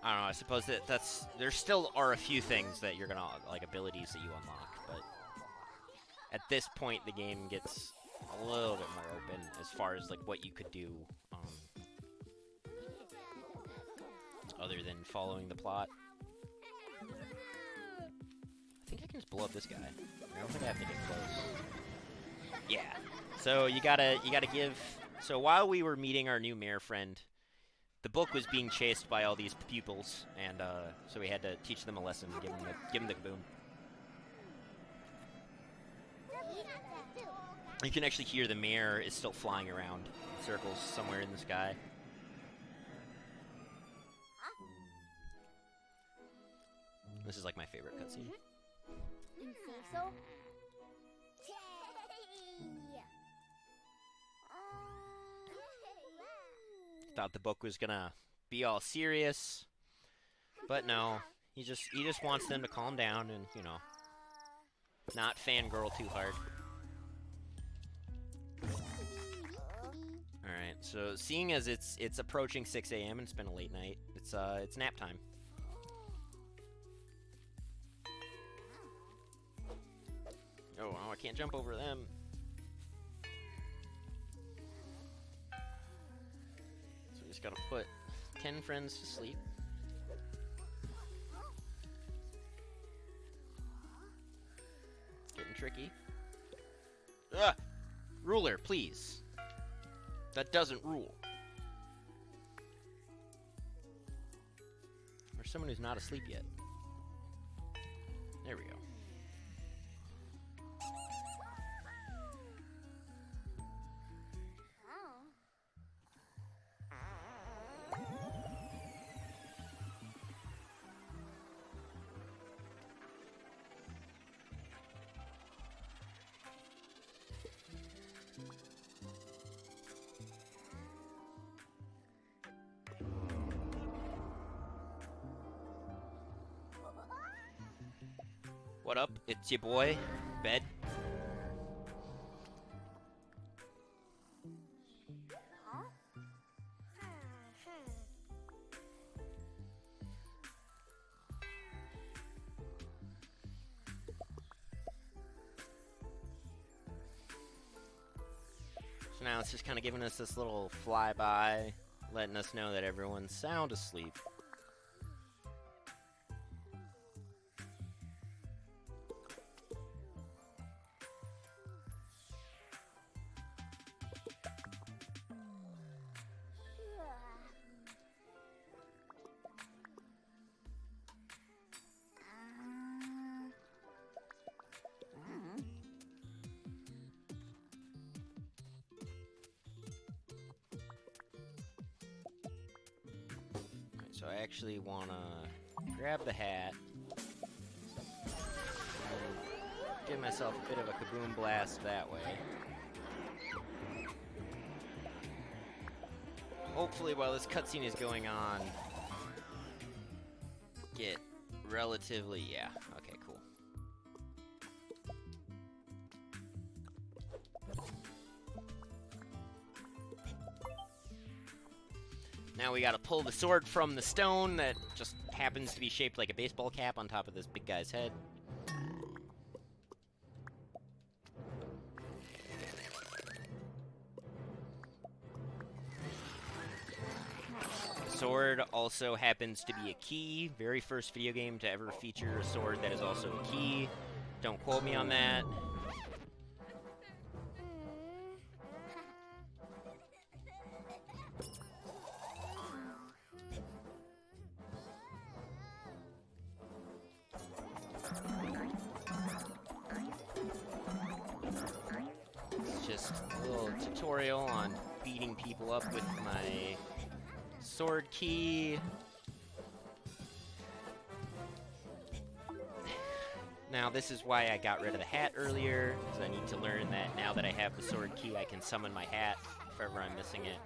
I don't know. I suppose that's there still are a few things that you're gonna like abilities that you unlock, but at this point the game gets a little bit more open as far as like what you could do, other than following the plot. I think I can just blow up this guy. I don't think I have to get close. Yeah. So you gotta give. So while we were meeting our new mayor friend, the book was being chased by all these pupils, and so we had to teach them a lesson, give them the kaboom. You can actually hear the mayor is still flying around in circles somewhere in the sky. This is like my favorite cutscene. Thought the book was gonna be all serious, but no. He just wants them to calm down and, you know, not fangirl too hard. All right, so seeing as it's approaching 6 a.m. and it's been a late night, it's nap time. Oh, I can't jump over them. So we just gotta put 10 friends to sleep. Getting tricky. Ugh! Ruler, please. That doesn't rule. Or someone who's not asleep yet. There we go. What up? It's your boy, Bed. So now it's just kind of giving us this little flyby, letting us know that everyone's sound asleep. So I actually want to grab the hat. give myself a bit of a kaboom blast that way. Hopefully, while this cutscene is going on, get relatively, yeah, okay, cool. Now we gotta pull the sword from the stone that just happens to be shaped like a baseball cap on top of this big guy's head. Sword also happens to be a key. Very first video game to ever feature a sword that is also a key. Don't quote me on that. It's just a little tutorial on beating people up with my sword key. Now this is why I got rid of the hat earlier, because I need to learn that now that I have the sword key, I can summon my hat if ever I'm missing it.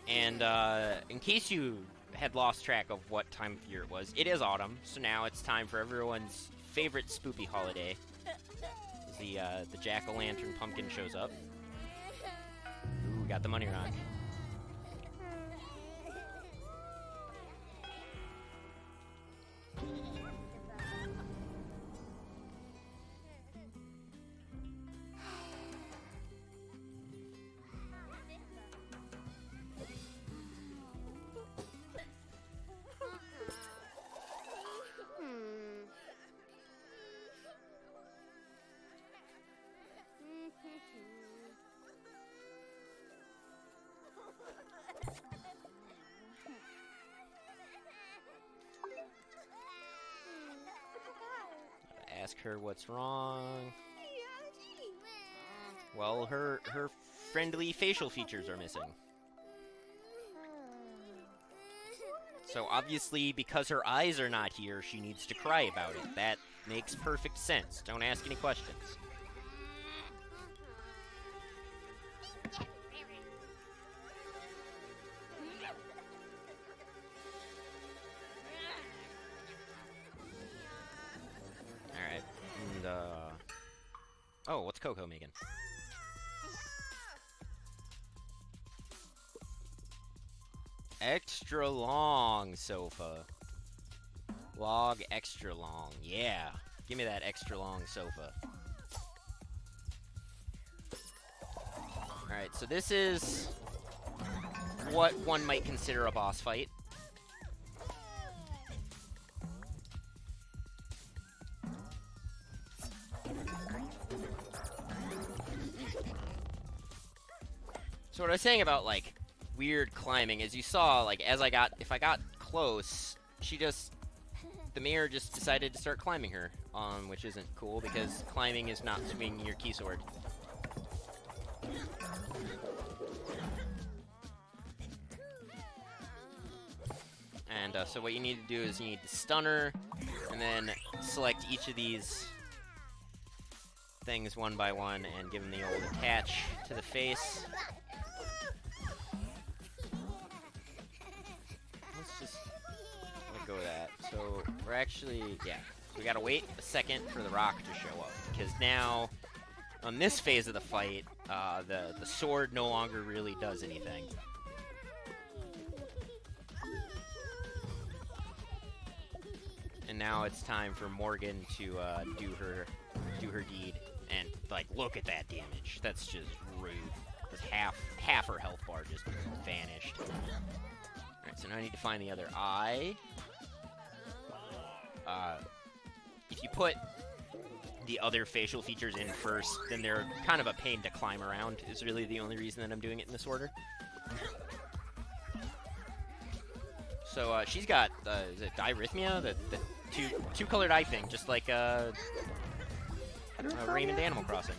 And in case you had lost track of what time of year it was, it is autumn, so now it's time for everyone's favorite spoopy holiday. The jack-o'-lantern pumpkin shows up. Ooh, got the money rock. Ask her what's wrong. Well, her friendly facial features are missing. So obviously, because her eyes are not here, she needs to cry about it. That makes perfect sense. Don't ask any questions. Oh, what's Coco making? Extra long sofa. Log extra long. Yeah. Give me that extra long sofa. Alright, so this is what one might consider a boss fight. So what I was saying about, like, weird climbing is you saw, like, if I got close, the mirror just decided to start climbing her, which isn't cool because climbing is not swinging your key sword. And so what you need to do is you need to stun her, and then select each of these things one by one and give them the old attach to the face. Let's just let go of that. So we're actually, yeah, we gotta wait a second for the rock to show up, because now on this phase of the fight, the sword no longer really does anything. And now it's time for Morgan to do her deed, and like look at that damage. That's just rude. Because half her health bar just vanished. All right, so now I need to find the other eye. If you put the other facial features in first, then they're kind of a pain to climb around. Is really the only reason that I'm doing it in this order. So she's got is it Dyrhythmia, the two-colored eye thing, just like Raymond Animal Crossing.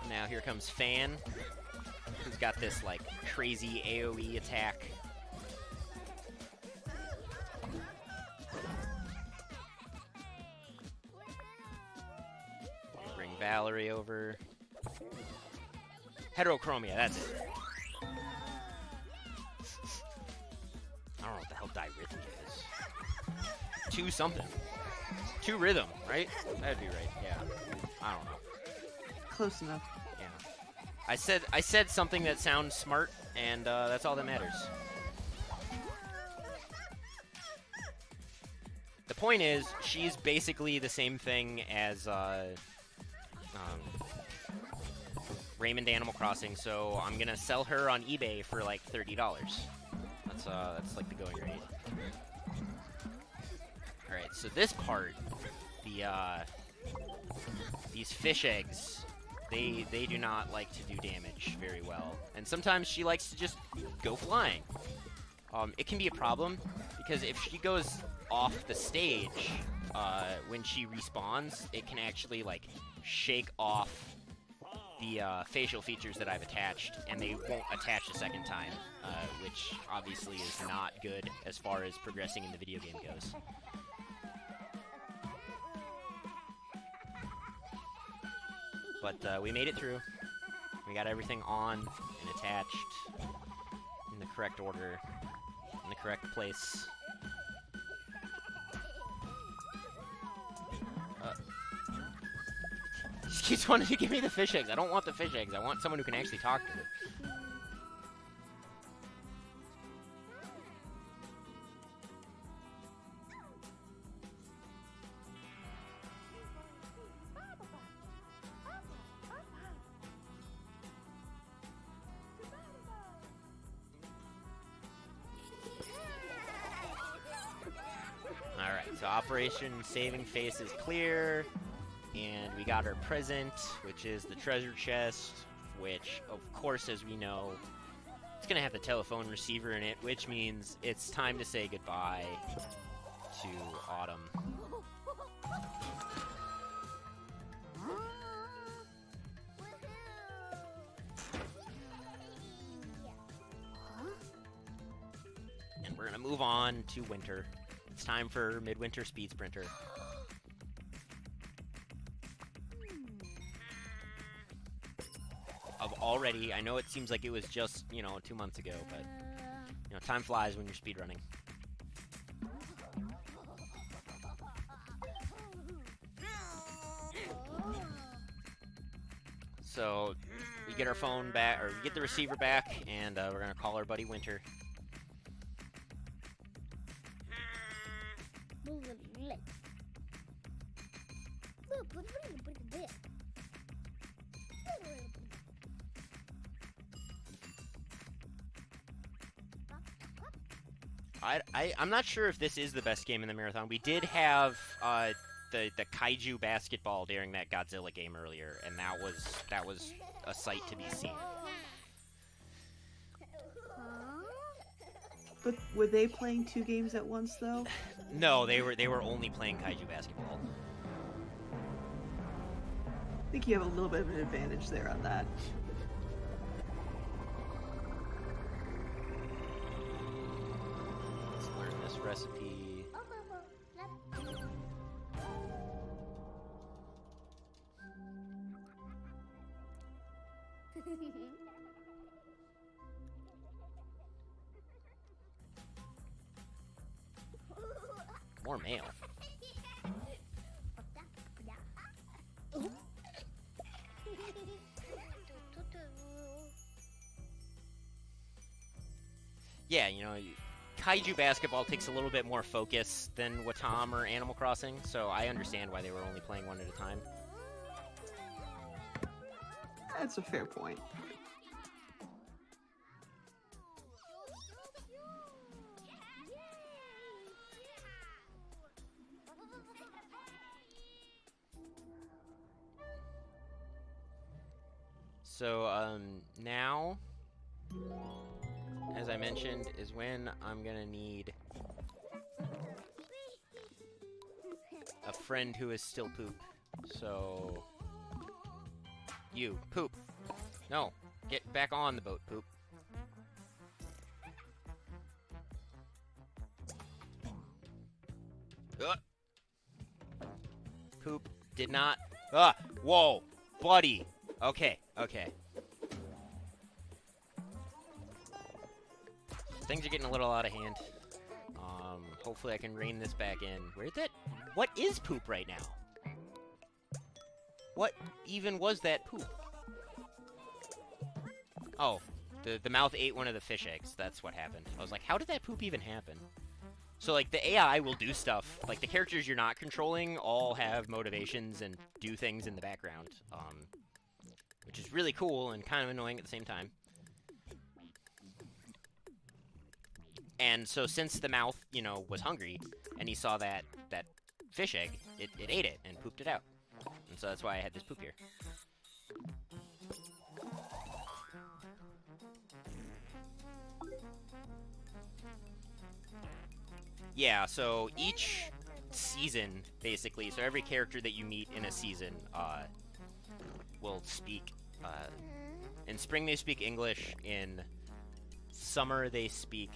Now here comes Fan, who's got this, like, crazy AoE attack. Bring Valerie over. Heterochromia, that's it. I don't know what the hell Dirhythmia is. 2 something. 2 rhythm, right? That'd be right, yeah. I don't know. Close enough. Yeah. I said something that sounds smart, and that's all that matters. The point is, she's basically the same thing as Raymond Animal Crossing, so I'm gonna sell her on eBay for like $30. That's like the going rate. All right, so this part, these fish eggs, they do not like to do damage very well, and sometimes she likes to just go flying. It can be a problem because if she goes off the stage when she respawns, it can actually like shake off the facial features that I've attached, and they won't attach a second time, which obviously is not good as far as progressing in the video game goes. But we made it through. We got everything on and attached in the correct order, in the correct place. She keeps wanting to give me the fish eggs. I don't want the fish eggs. I want someone who can actually talk to her. Alright, so Operation Saving Face is clear. And we got our present, which is the treasure chest, which, of course, as we know, it's going to have the telephone receiver in it, which means it's time to say goodbye to Autumn. And we're going to move on to winter. It's time for Midwinter Speed Sprinter. Already, I know it seems like it was just, 2 months ago, but, time flies when you're speedrunning. So, we get our phone back, or we get the receiver back, and we're gonna call our buddy Winter. I'm not sure if this is the best game in the marathon. We did have the kaiju basketball during that Godzilla game earlier, and that was a sight to be seen. But were they playing 2 games at once, though? No, they were only playing kaiju basketball. I think you have a little bit of an advantage there on that. Let's learn this recipe. More mail. Yeah, kaiju basketball takes a little bit more focus than Wattam or Animal Crossing, so I understand why they were only playing one at a time. That's a fair point. So, now, as I mentioned, is when I'm gonna need a friend who is still poop. So, you, poop. No. Get back on the boat, Poop. Ugh. Poop did not... Whoa! Buddy! Okay, okay. Things are getting a little out of hand. Hopefully I can rein this back in. Where'd that... What is Poop right now? What even was that Poop? Oh, the mouth ate one of the fish eggs. That's what happened. I was like, how did that Poop even happen? So, like, the AI will do stuff. Like, the characters you're not controlling all have motivations and do things in the background. Which is really cool and kind of annoying at the same time. And so since the mouth, you know, was hungry, and he saw that fish egg, it ate it and pooped it out. And so that's why I had this Poop here. Yeah, so each season, basically, so every character that you meet in a season will speak... in spring they speak English, in summer they speak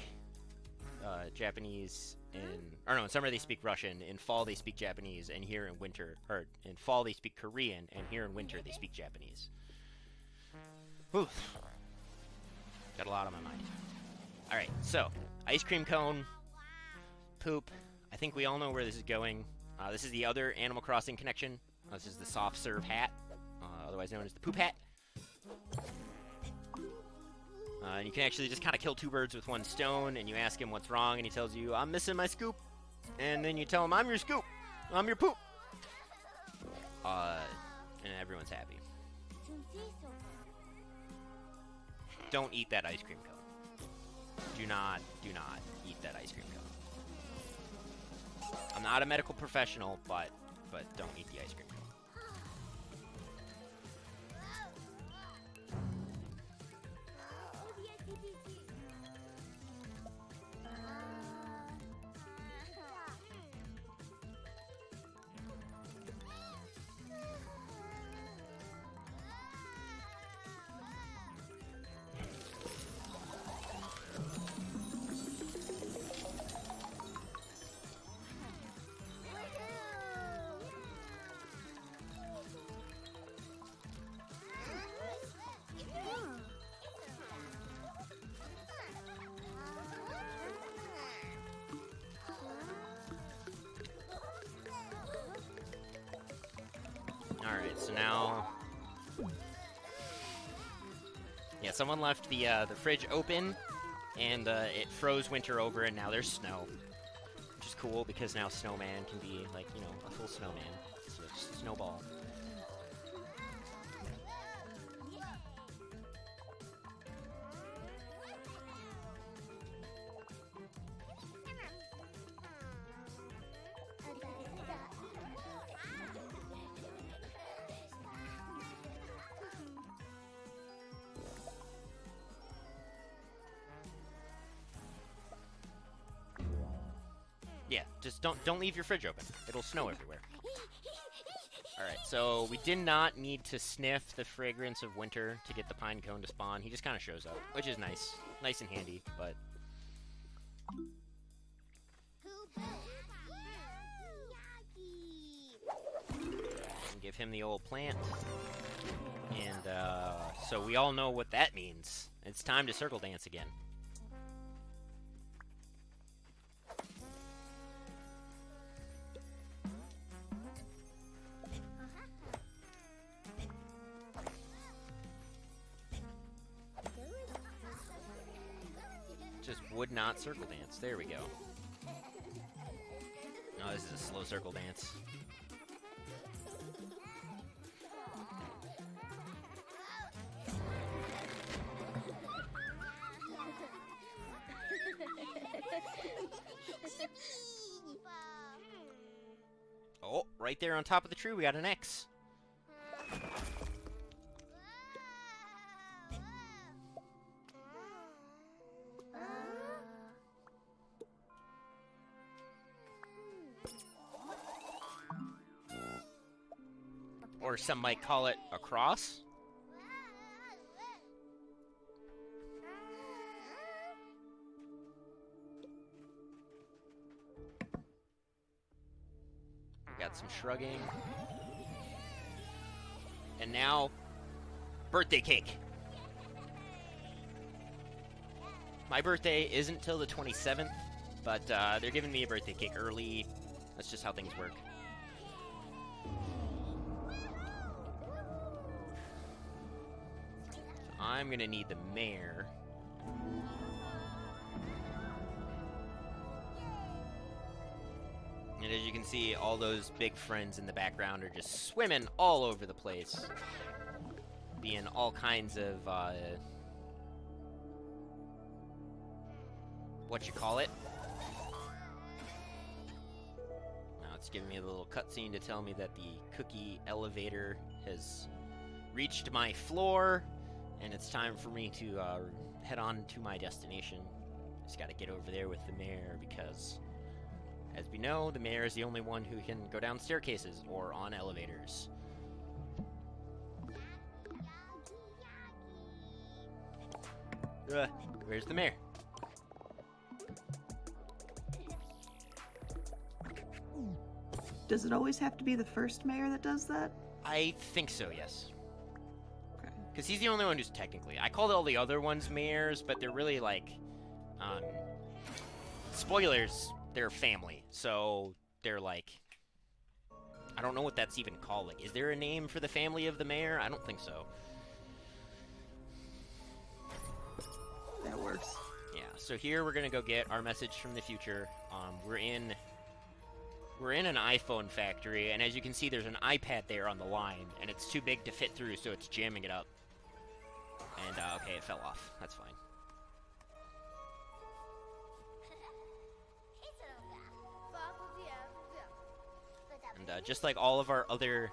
Japanese, in summer they speak Russian, in fall they speak Japanese, and here in winter, or in fall they speak Korean, and here in winter they speak Japanese. Whew. Got a lot on my mind. Alright, so, ice cream cone, Poop. I think we all know where this is going. This is the other Animal Crossing connection. This is the soft serve hat, otherwise known as the Poop hat. And you can actually just kind of kill two birds with one stone, and you ask him what's wrong, and he tells you, I'm missing my scoop. And then you tell him, I'm your scoop. I'm your poop. And everyone's happy. Don't eat that ice cream cone. Do not eat that ice cream cone. I'm not a medical professional, but don't eat the ice cream cone. Alright, so now... Yeah, someone left the fridge open, and it froze winter over, and now there's snow. Which is cool, because now Snowman can be, like, you know, a full snowman. So it's a snowball. Yeah, just don't leave your fridge open. It'll snow everywhere. Alright, so we did not need to sniff the fragrance of winter to get the pine cone to spawn. He just kind of shows up, which is nice. Nice and handy, but... And give him the old plant. And, so we all know what that means. It's time to circle dance again. Just would not circle dance. There we go. No, this is a slow circle dance. Oh, right there on top of the tree, we got an X. Or some might call it a cross. got some shrugging. And now, birthday cake. My birthday isn't till the 27th, but they're giving me a birthday cake early. That's just how things work. So I'm gonna need the mayor. And as you can see, all those big friends in the background are just swimming all over the place. Being all kinds of, what you call it? Now it's giving me a little cutscene to tell me that the cookie elevator has reached my floor, and it's time for me to head on to my destination. Just gotta get over there with the mayor because, as we know, the mayor is the only one who can go down staircases or on elevators. Where's the mayor? Does it always have to be the first mayor that does that? I think so, yes. Okay. Because he's the only one who's technically... I called all the other ones mayors, but they're really like... spoilers, they're family. So they're like... I don't know what that's even called. Like, is there a name for the family of the mayor? I don't think so. That works. Yeah, so here we're gonna go get our message from the future. We're in an iPhone factory, and as you can see, there's an iPad there on the line, and it's too big to fit through, so it's jamming it up. And, okay, it fell off. That's fine. And, just like all of our other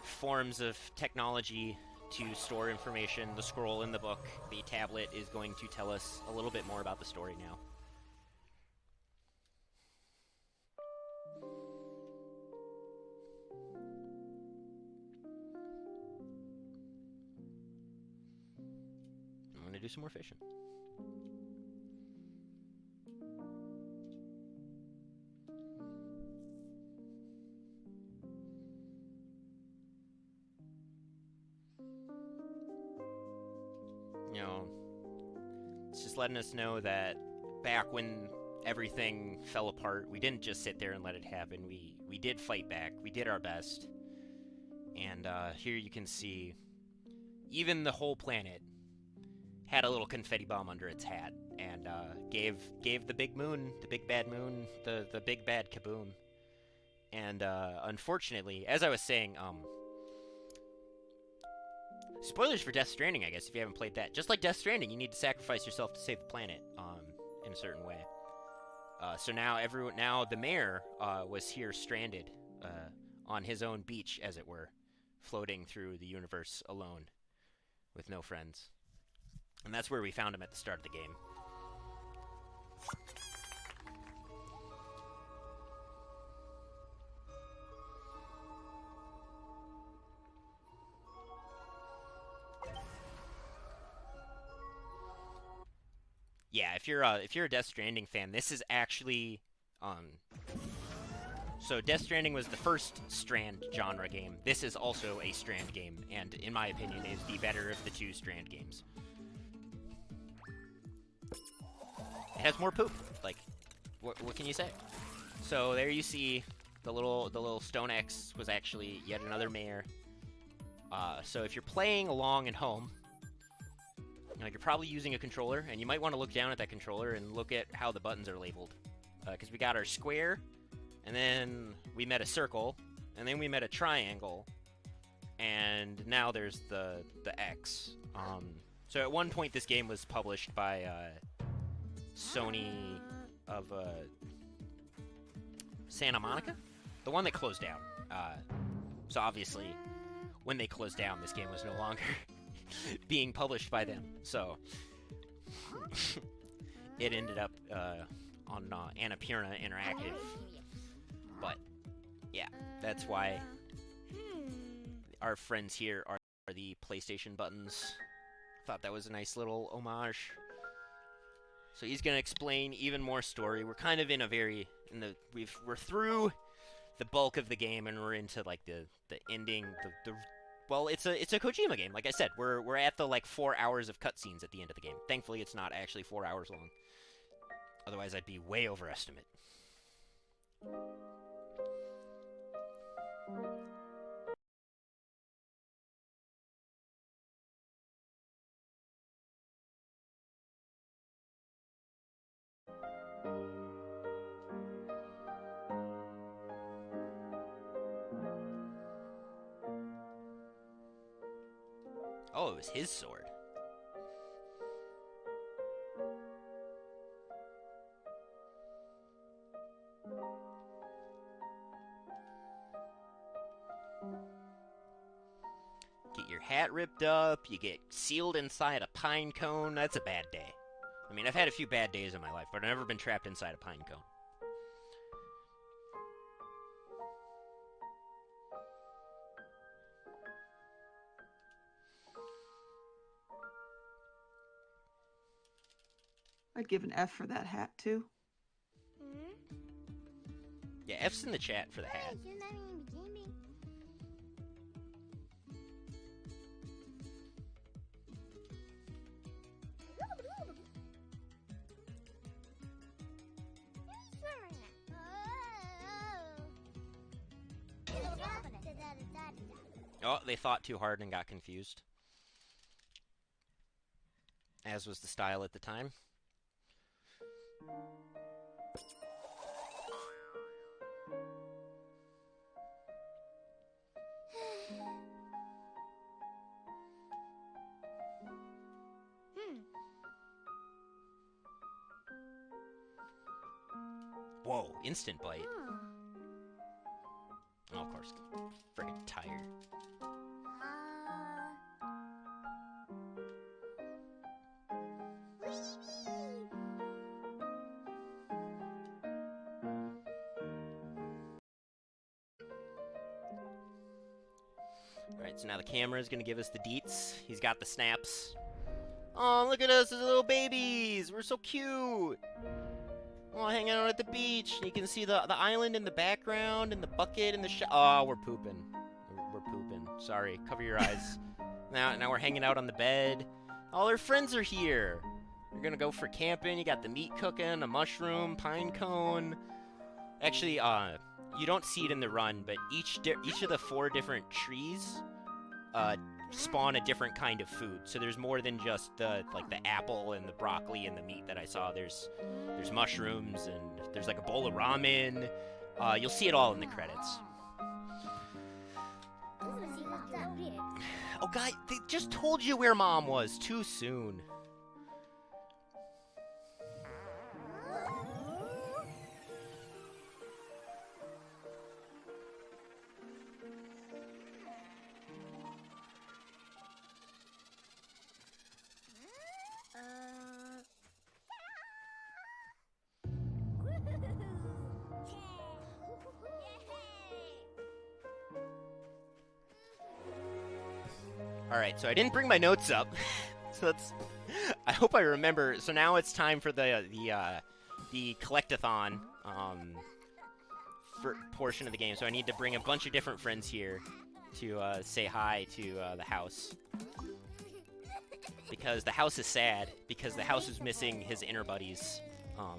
forms of technology to store information, the scroll in the book, the tablet is going to tell us a little bit more about the story now. I'm gonna do some more fishing. You know, it's just letting us know that back when everything fell apart, we didn't just sit there and let it happen. We did fight back. We did our best. And here you can see even the whole planet had a little confetti bomb under its hat and gave the big moon, the big bad moon, the big bad kaboom. And unfortunately, as I was saying, spoilers for Death Stranding, I guess, if you haven't played that. Just like Death Stranding, you need to sacrifice yourself to save the planet in a certain way. So now the mayor was here stranded on his own beach, as it were, floating through the universe alone with no friends. And that's where we found him at the start of the game. Yeah, if you're a Death Stranding fan, this is actually so Death Stranding was the first Strand genre game. This is also a Strand game, and in my opinion, is the better of the two Strand games. It has more poop. Like, what can you say? So there you see the little stone X was actually yet another mayor. So if you're playing along at home, you know, you're probably using a controller, and you might want to look down at that controller and look at how the buttons are labeled. Because we got our square, and then we met a circle, and then we met a triangle, and now there's the X. So at one point this game was published by Sony of Santa Monica? The one that closed down. So obviously, when they closed down, this game was no longer being published by them. So it ended up on Annapurna Interactive. But yeah, that's why our friends here are the PlayStation buttons. Thought that was a nice little homage. So he's gonna explain even more story. We're kind of in a we're through the bulk of the game, and we're into like the ending. Well, it's a Kojima game. Like I said, we're at the like 4 hours of cutscenes at the end of the game. Thankfully, it's not actually 4 hours long. Otherwise, I'd be way overestimate. Oh, it was his sword. Get your hat ripped up, you get sealed inside a pine cone. That's a bad day. I mean, I've had a few bad days in my life, but I've never been trapped inside a pine cone. I'd give an F for that hat, too. Yeah, F's in the chat for the hat. Oh, they thought too hard and got confused. As was the style at the time. Whoa, instant bite. Oh, of course. Friggin' tired. Alright, so now the camera is going to give us the deets. He's got the snaps. Oh, look at us as little babies! We're so cute! Oh, hanging out at the beach. You can see the island in the background, and the bucket, and the oh, we're pooping. We're pooping. Sorry, cover your eyes. Now we're hanging out on the bed. All our friends are here. We're gonna go for camping. You got the meat cooking, a mushroom, pine cone. Actually, you don't see it in the run, but each of the 4 different trees spawn a different kind of food. So there's more than just the apple and the broccoli and the meat that I saw. There's mushrooms, and there's like a bowl of ramen. You'll see it all in the credits. Oh, guy, they just told you where Mom was too soon. Alright, so I didn't bring my notes up. So that's... I hope I remember. So now it's time for the collectathon for portion of the game. So I need to bring a bunch of different friends here to say hi to the house. Because the house is sad. Because the house is missing his inner buddies. I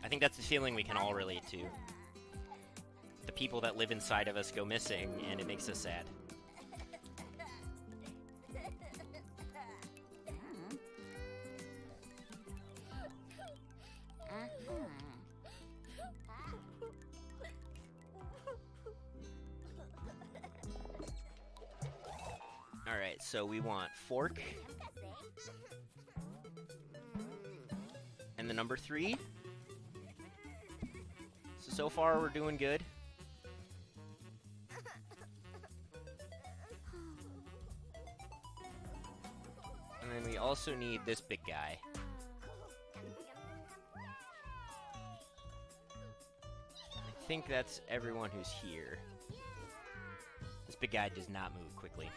think that's the feeling we can all relate to. The people that live inside of us go missing, and it makes us sad. Alright, so we want fork. And the number 3. So far we're doing good. And then we also need this big guy. I think that's everyone who's here. This big guy does not move quickly.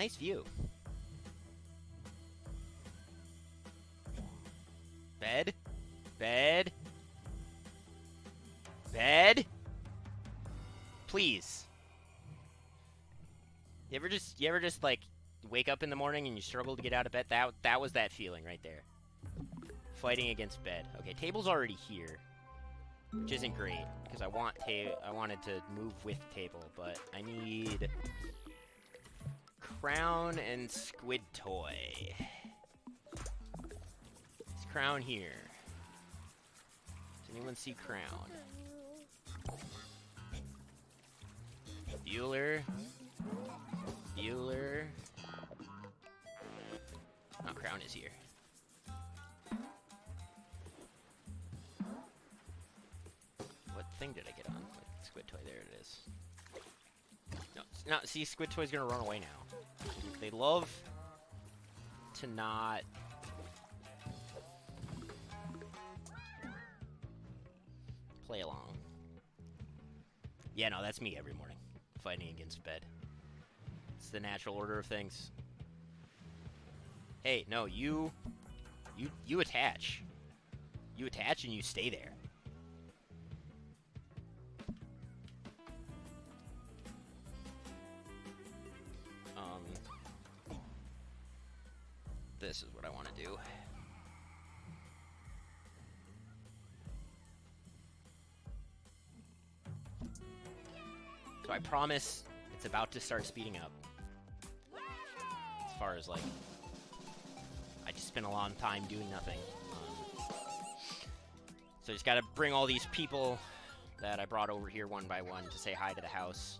Nice view. Bed? Bed? Bed? Please. You ever just like wake up in the morning and you struggle to get out of bed? That was that feeling right there. Fighting against bed. Okay, table's already here, which isn't great because I wanted to move with table, but I need crown and squid toy. Is crown here? Does anyone see crown? Bueller. Bueller. Oh, crown is here. What thing did I get on? Like, squid toy, there it is. No, see, squid toy's gonna run away now. They love to not... play along. Yeah, no, that's me every morning, fighting against bed. It's the natural order of things. Hey, no, you attach. You attach and you stay there. This is what I want to do. So I promise it's about to start speeding up. As far as, like, I just spent a long time doing nothing. So I just gotta bring all these people that I brought over here one by one to say hi to the house.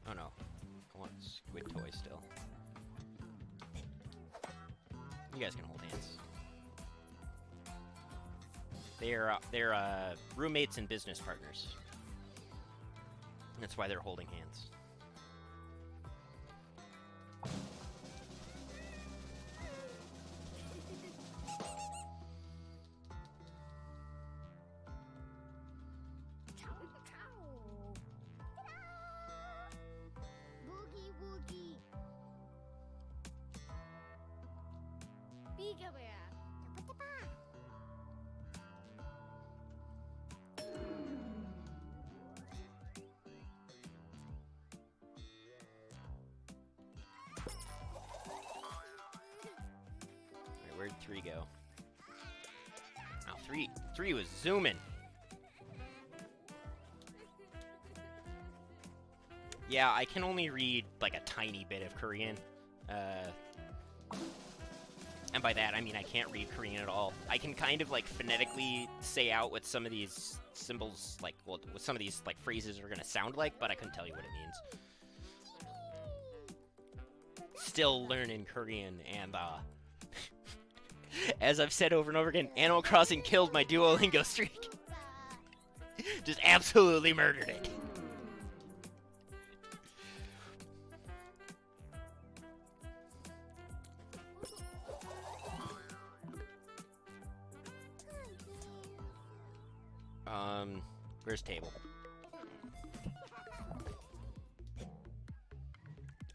Oh no, I want squid toy still. You guys can hold hands. They're roommates and business partners. That's why they're holding hands. Alright, where'd 3 go? Oh, 3 was zooming. Yeah, I can only read like a tiny bit of Korean. And by that, I mean I can't read Korean at all. I can kind of like phonetically say out what some of these symbols, like, well, what some of these like phrases are gonna sound like, but I couldn't tell you what it means. Still learning Korean, and as I've said over and over again, Animal Crossing killed my Duolingo streak. Just absolutely murdered it. Where's table?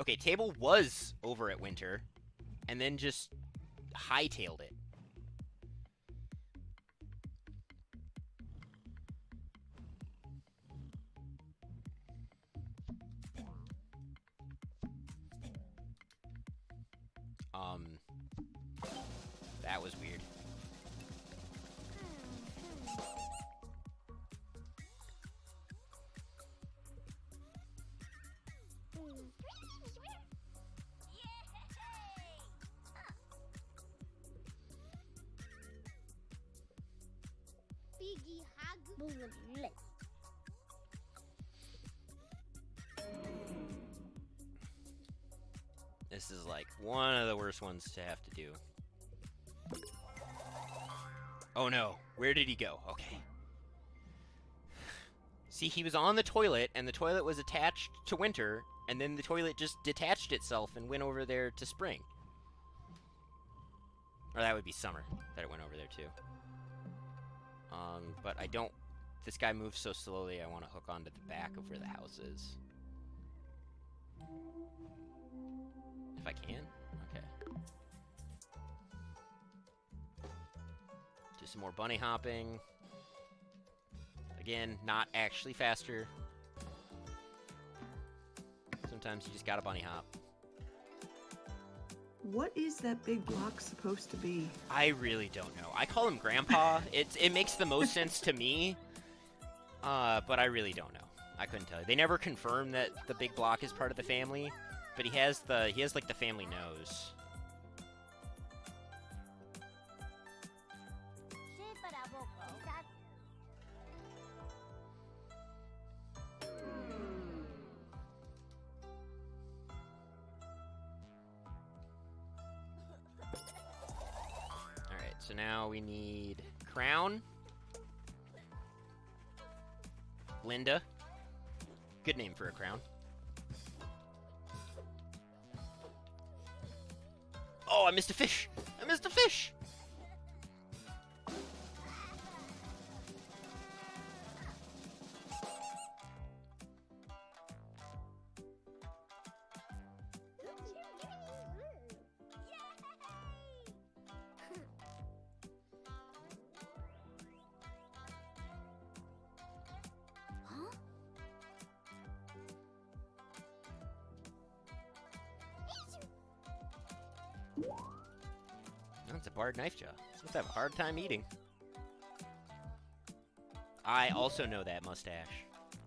Okay, table was over at Winter, and then just hightailed it. That was weird. This is like one of the worst ones to have to do. Oh no, where did he go? Okay. See, he was on the toilet, and the toilet was attached to winter, and then the toilet just detached itself and went over there to spring. Or that would be summer, that it went over there too. But I don't... This guy moves so slowly, I want to hook onto the back of where the house is. If I can? Okay. Do some more bunny hopping. Again, not actually faster. Sometimes you just gotta bunny hop. What is that big block supposed to be? I really don't know. I call him Grandpa. It makes the most sense to me, but I really don't know. I couldn't tell you. They never confirmed that the big block is part of the family, but he has like the family nose. So now we need Crown, Linda, good name for a crown. Oh, I missed a fish! I missed a fish! That's a barred knife jaw. Must have a hard time eating. I also know that mustache.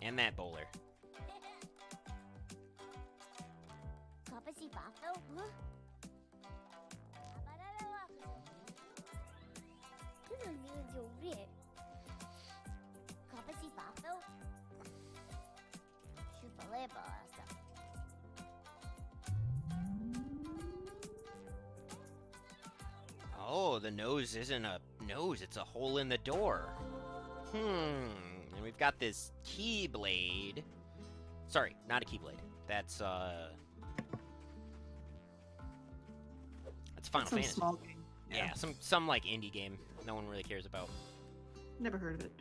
And that bowler. Oh, the nose isn't a nose, it's a hole in the door. And we've got this keyblade. Sorry, not a keyblade. That's Final Some Fantasy. small game. Yeah, some like indie game no one really cares about. Never heard of it.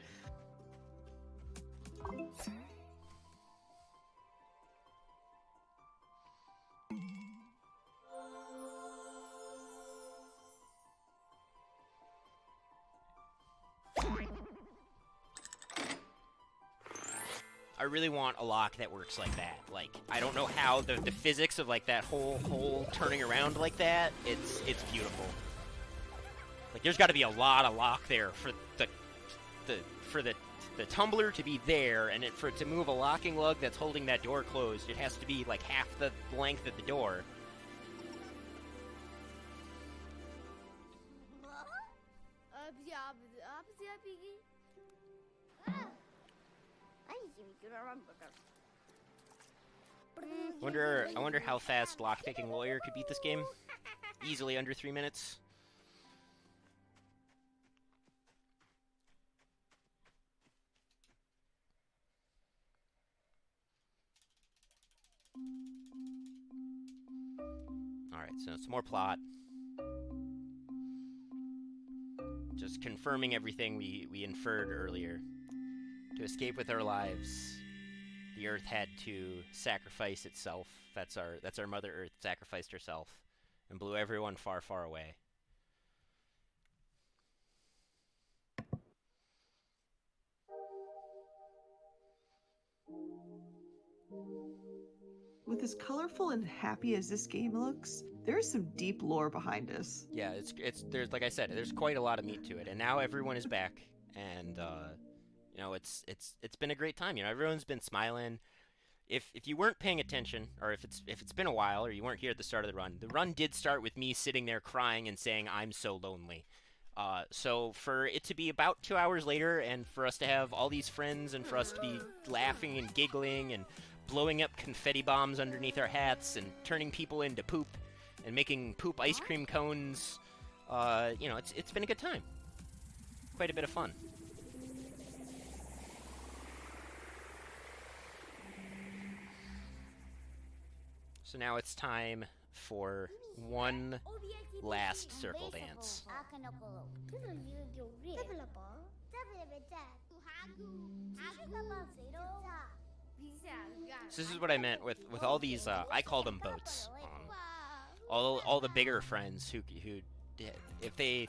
I really want a lock that works like that. Like, I don't know how the physics of like that whole hole turning around like that. It's beautiful. Like, there's got to be a lot of lock there for the tumbler to be there, and for it to move a locking lug that's holding that door closed. It has to be like half the length of the door. I wonder how fast lockpicking lawyer could beat this game. Easily under 3 minutes. Alright, so some more plot. Just confirming everything we inferred earlier. To escape with our lives, the Earth had to sacrifice itself. That's our Mother Earth sacrificed herself and blew everyone far, far away. With as colorful and happy as this game looks, there is some deep lore behind this. Yeah, there's, like I said, there's quite a lot of meat to it, and now everyone is back, and you know, it's been a great time. You know, everyone's been smiling. If you weren't paying attention, or if it's been a while, or you weren't here at the start of the run did start with me sitting there crying and saying I'm so lonely. So for it to be about 2 hours later, and for us to have all these friends, and for us to be laughing and giggling and blowing up confetti bombs underneath our hats and turning people into poop and making poop ice cream cones, you know, it's been a good time. quite a bit of fun. So now it's time for one last circle dance. So this is what I meant with all these, I call them boats. All the bigger friends who, if they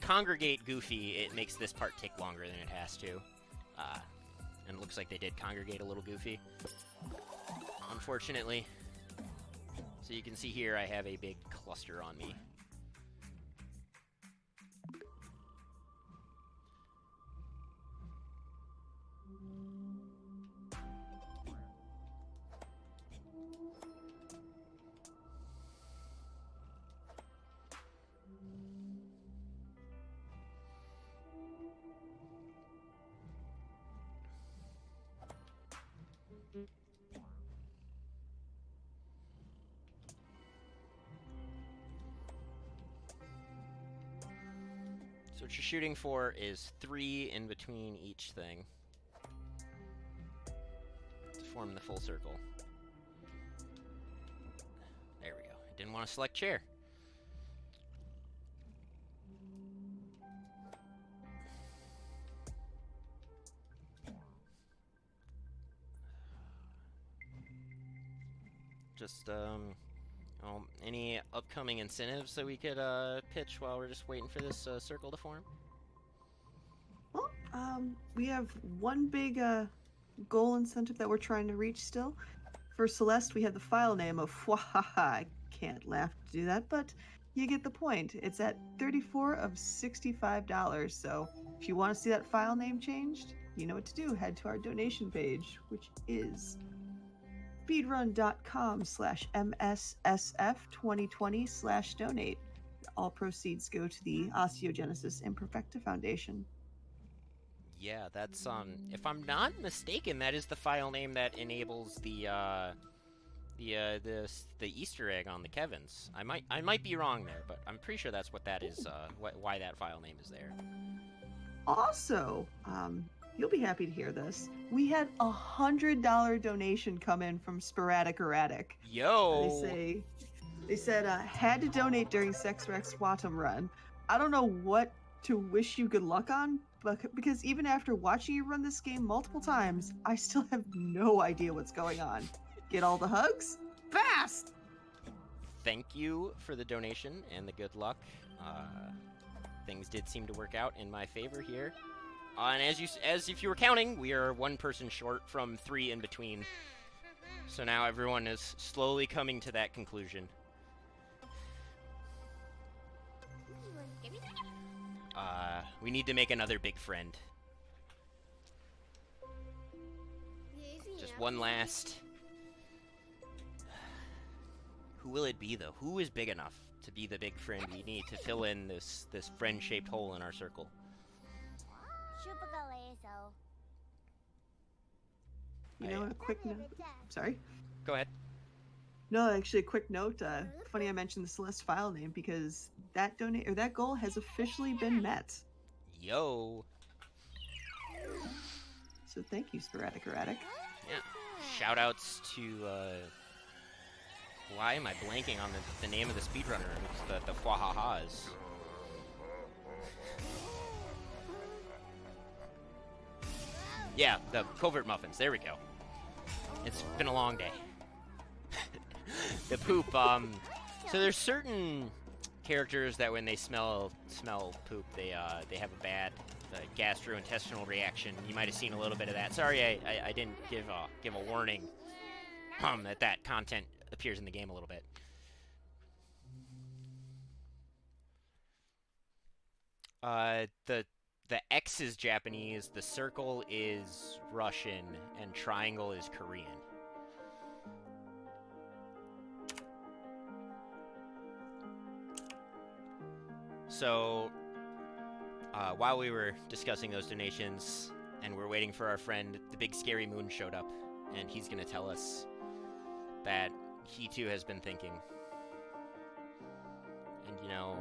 congregate Goofy, it makes this part take longer than it has to. And it looks like they did congregate a little Goofy, unfortunately. So you can see here I have a big cluster on me. So what you're shooting for is 3 in between each thing to form the full circle. There we go. I didn't want to select chair. Just, any upcoming incentives that we could pitch while we're just waiting for this circle to form? Well, we have one big goal incentive that we're trying to reach still. For Celeste, we have the file name of Wahaha. I can't laugh to do that, but you get the point. It's at 34 of $65, so if you want to see that file name changed, you know what to do. Head to our donation page, which is speedrun.com/MSSF2020/donate. All proceeds go to the Osteogenesis Imperfecta Foundation. Yeah, that's, if I'm not mistaken, that is the file name that enables the Easter egg on the Kevins. I might be wrong there, but I'm pretty sure that's what that is, why that file name is there. Also, you'll be happy to hear this. We had a $100 donation come in from Sporadic Erratic. Yo! They said had to donate during SecksWrecks Wattam run. I don't know what to wish you good luck on, but because even after watching you run this game multiple times, I still have no idea what's going on. Get all the hugs? Fast! Thank you for the donation and the good luck. Things did seem to work out in my favor here. And as if you were counting, we are one person short from 3 in between. So now everyone is slowly coming to that conclusion. We need to make another big friend. Just one last. Who will it be, though? Who is big enough to be the big friend we need to fill in this friend-shaped hole in our circle? You know, a quick note. Sorry? Go ahead. No, actually, a quick note. Funny I mentioned the Celeste file name because that goal has officially been met. Yo. So thank you, Sporadic Erratic. Yeah. Shoutouts to, why am I blanking on the name of the speedrunner? It's the Wahahas. Yeah, the Covert Muffins. There we go. It's been a long day. The poop, so there's certain characters that when they smell poop, they have a bad gastrointestinal reaction. You might have seen a little bit of that. Sorry, I didn't give a warning that content appears in the game a little bit. The X is Japanese, the circle is Russian, and triangle is Korean. So, while we were discussing those donations, and we're waiting for our friend, the Big Scary Moon showed up, and he's gonna tell us that he too has been thinking. And you know,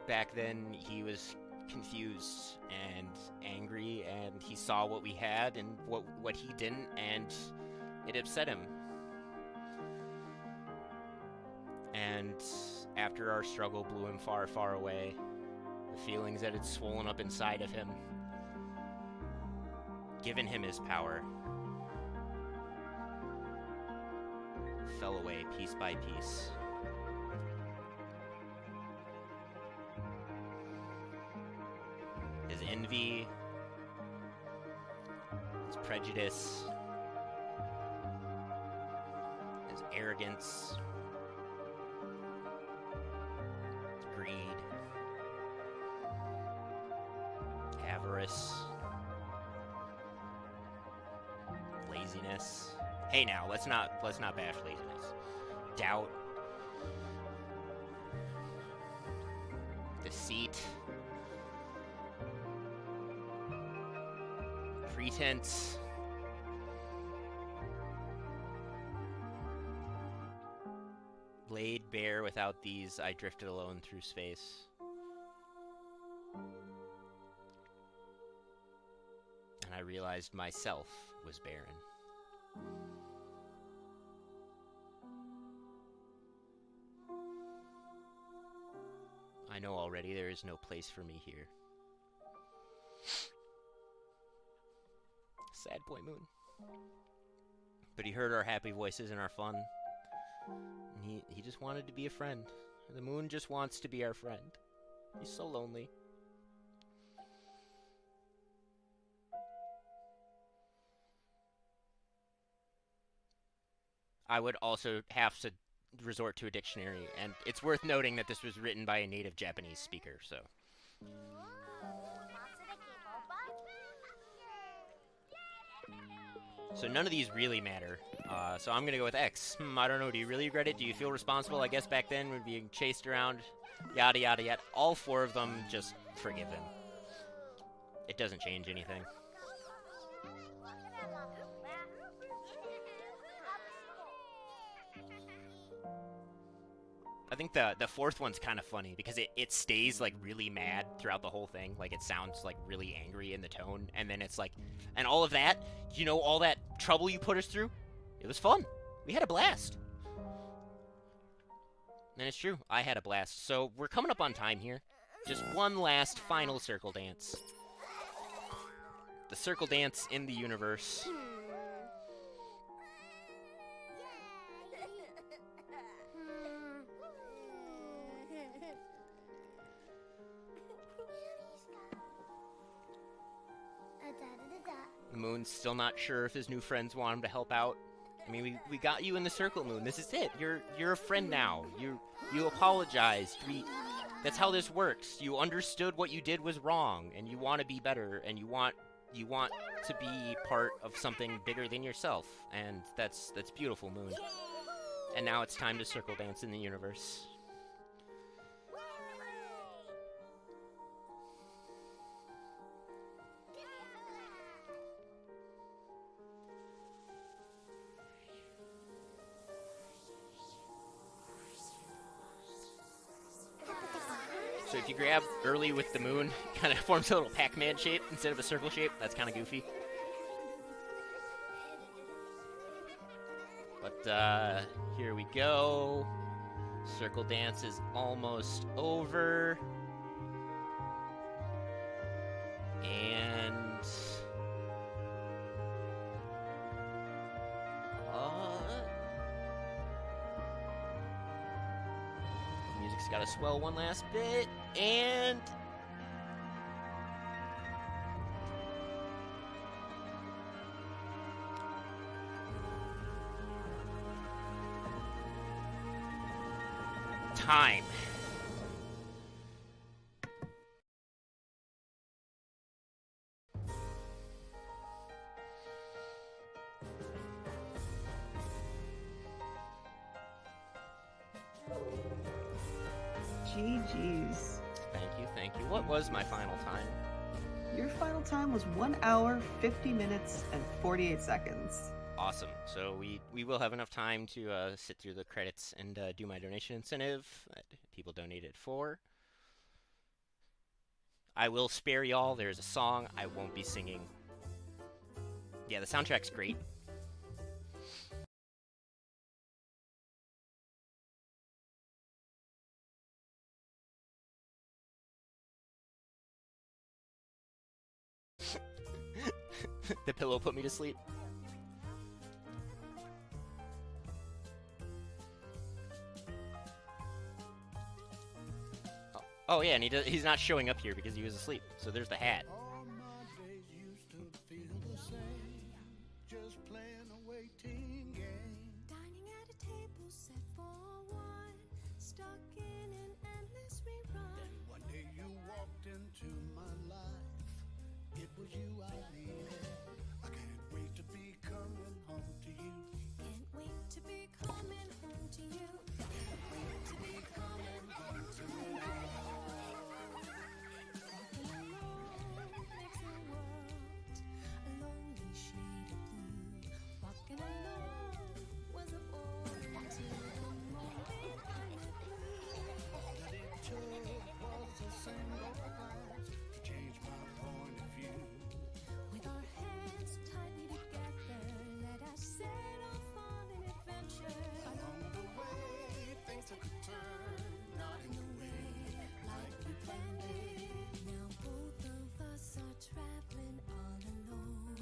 back then he was confused and angry, and he saw what we had and what he didn't, and it upset him. And after our struggle blew him far, far away, the feelings that had swollen up inside of him, given him his power, fell away piece by piece. His envy, his prejudice, his arrogance, his greed, avarice, laziness. Hey, now let's not bash laziness. Doubt, deceit, pretense, laid bare without these, I drifted alone through space. And I realized myself was barren. I know already there is no place for me here. Sad boy Moon. But he heard our happy voices and our fun. And he just wanted to be a friend. The moon just wants to be our friend. He's so lonely. I would also have to resort to a dictionary, and it's worth noting that this was written by a native Japanese speaker, so. So none of these really matter, so I'm gonna go with X. I don't know, do you really regret it? Do you feel responsible? I guess back then, we'd be chased around, yada yada yada. All four of them, just forgive him. It doesn't change anything. I think the fourth one's kind of funny because it stays like really mad throughout the whole thing. Like it sounds like really angry in the tone, and then it's like, and all of that, you know, all that trouble you put us through, it was fun. We had a blast. And it's true, I had a blast. So we're coming up on time here. Just one last final circle dance. The circle dance in the universe. The Moon's still not sure if his new friends want him to help out. I mean, we got you in the circle, Moon. This is it. You're a friend now. You apologized. That's how this works. You understood what you did was wrong, and you want to be better, and you want to be part of something bigger than yourself, and that's beautiful, Moon. And now it's time to circle dance in the universe. So if you grab early with the moon, it kind of forms a little Pac-Man shape instead of a circle shape. That's kind of goofy. But here we go. Circle dance is almost over. And music's got to swell one last bit, and time. GG's. Thank you. What was my final time? Your final time was 1 hour, 50 minutes, and 48 seconds. Awesome. So we will have enough time to sit through the credits and do my donation incentive that people donated for. I will spare y'all. There's a song I won't be singing. Yeah, the soundtrack's great. The pillow put me to sleep. Oh yeah, and he's not showing up here because he was asleep. So there's the hat. All my days used to feel the same, just playing a waiting game. Dining at a table set for one, stuck in an endless rerun. Then one day you walked into my life. It was you I needed. I can't wait to be coming home to you. Can't wait to be coming home to you. Can't wait to be coming home to you. Walking alone makes the world a lonely shade of blue. Walking alone was a bore to the moment I met you. All that it took was a single glance to change my point of view. With our hands tightly together, let us set off on an adventure. Along the way, things took a turn, not in the way like we planned it. Now both of us are traveling all alone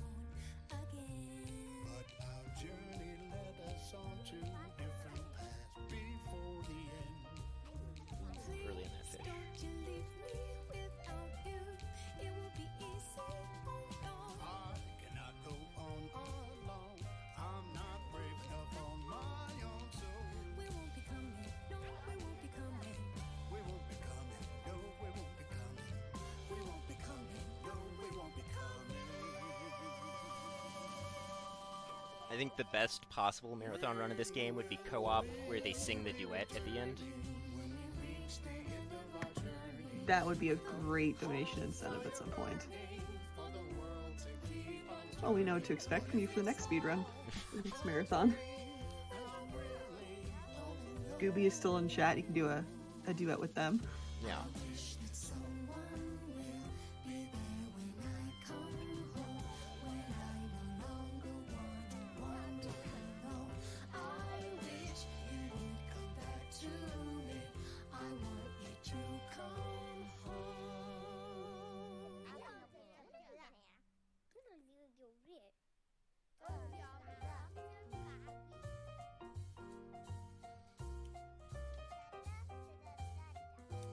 again. But our journey led us on to different paths before the end. Early in that Please fish. don't you leave me without you. It will be easy, oh no. I cannot go on alone. I'm not brave enough on my own, so We won't be coming, no, we won't be coming. we won't be coming. No, we won't be coming. We won't be coming. No, we won't be coming. I think the best possible marathon run of this game would be co-op, where they sing the duet at the end. That would be a great donation incentive at some point. Well, we know what to expect from you for the next speedrun, the next marathon. Gooby is still in chat. You can do a duet with them. Yeah. That someone will be there when I come home, when I no longer want to wander alone. I wish you would come back to me. I want you to come home.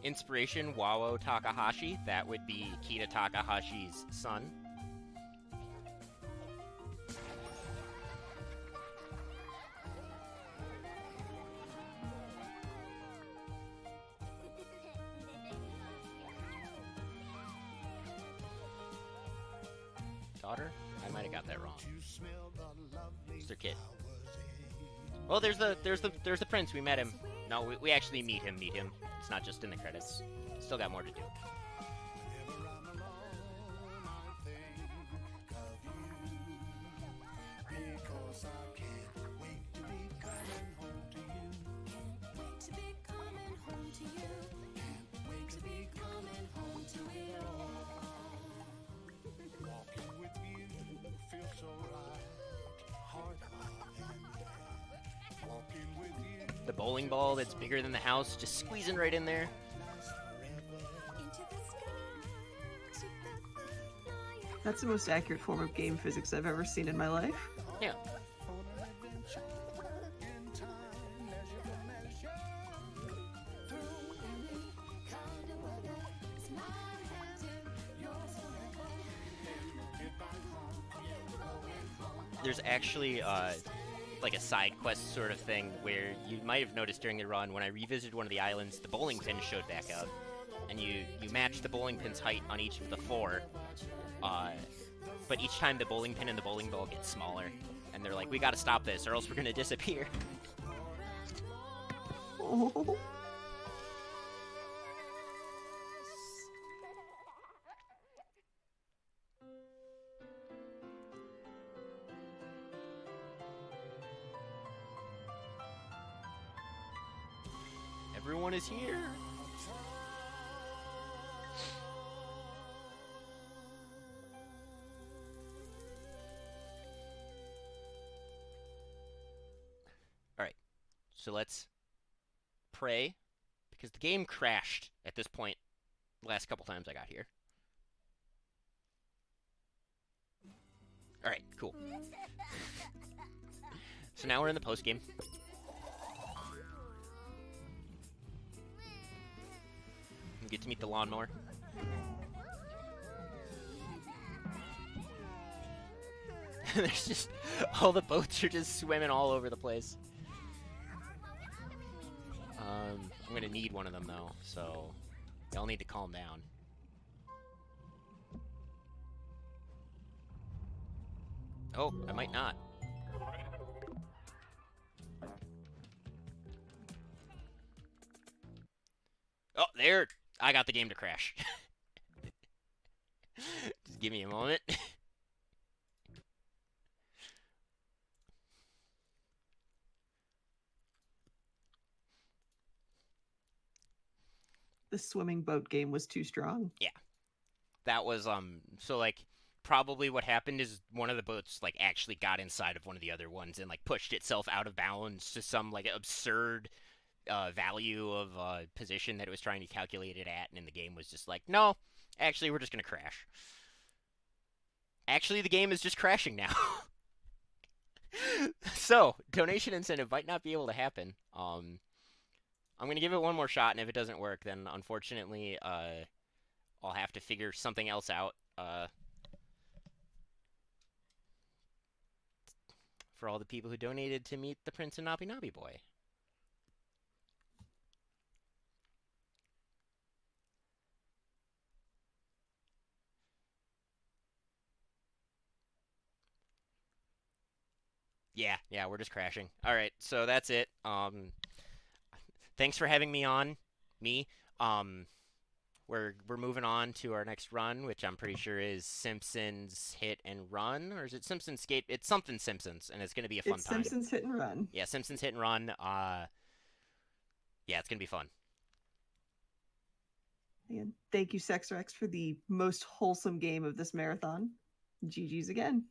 Inspiration, Wawo Takahashi. That would be Kita Takahashi's son. Daughter? I might have got that wrong. You smell the lovely It's their kid. flowers. Well, there's the prince. We met him. No, we actually meet him. It's not just in the credits. Still got more to do. Whenever I'm alone, I think of you. Because I can't wait to be coming home to you. Can't wait to be coming home to you. Can't wait to be coming home to it all. Walking with you feels so right. Heart and hand. Walking with you. The bowling ball that's bigger than the house, just squeezing right in there. Into the sky, together flying. That's the most accurate form of game physics I've ever seen in my life. Yeah. On an adventure in time, measure for measure. Through any kind of weather. It's my hand in yours forever. Get back home. Going home. There's actually like a side quest sort of thing where you might have noticed during the run when I revisited one of the islands, the bowling pin showed back up, and you match the bowling pin's height on each of the four. But each time the bowling pin and the bowling ball get smaller, and they're like, "We got to stop this, or else we're gonna disappear." Oh. Everyone is here. So let's pray, because the game crashed at this point the last couple times I got here. Alright, cool. So now we're in the post game. We get to meet the lawnmower. There's just all the boats are just swimming all over the place. I'm gonna need one of them though, so y'all need to calm down. Oh, I might not. Oh, there! I got the game to crash. Just give me a moment. The swimming boat game was too strong. Yeah. That was, so, like, probably what happened is one of the boats, like, actually got inside of one of the other ones and, like, pushed itself out of bounds to some, like, absurd value of position that it was trying to calculate it at, and then the game was just like, no, actually, we're just gonna crash. Actually, the game is just crashing now. So, donation incentive might not be able to happen. I'm gonna give it one more shot, and if it doesn't work, then unfortunately, I'll have to figure something else out. For all the people who donated to meet the Prince and Nobby Nobby Boy. Yeah, we're just crashing. All right, so that's it. Thanks for having me on. We're moving on to our next run, which I'm pretty sure is Simpsons Hit and Run, or is it Simpsons Skate? It's something Simpsons, and it's gonna be a fun It's time. Simpsons Hit and Run. Yeah, Simpsons Hit and Run. Yeah, it's gonna be fun. And thank you, SecksWrecks, for the most wholesome game of this marathon. GG's again.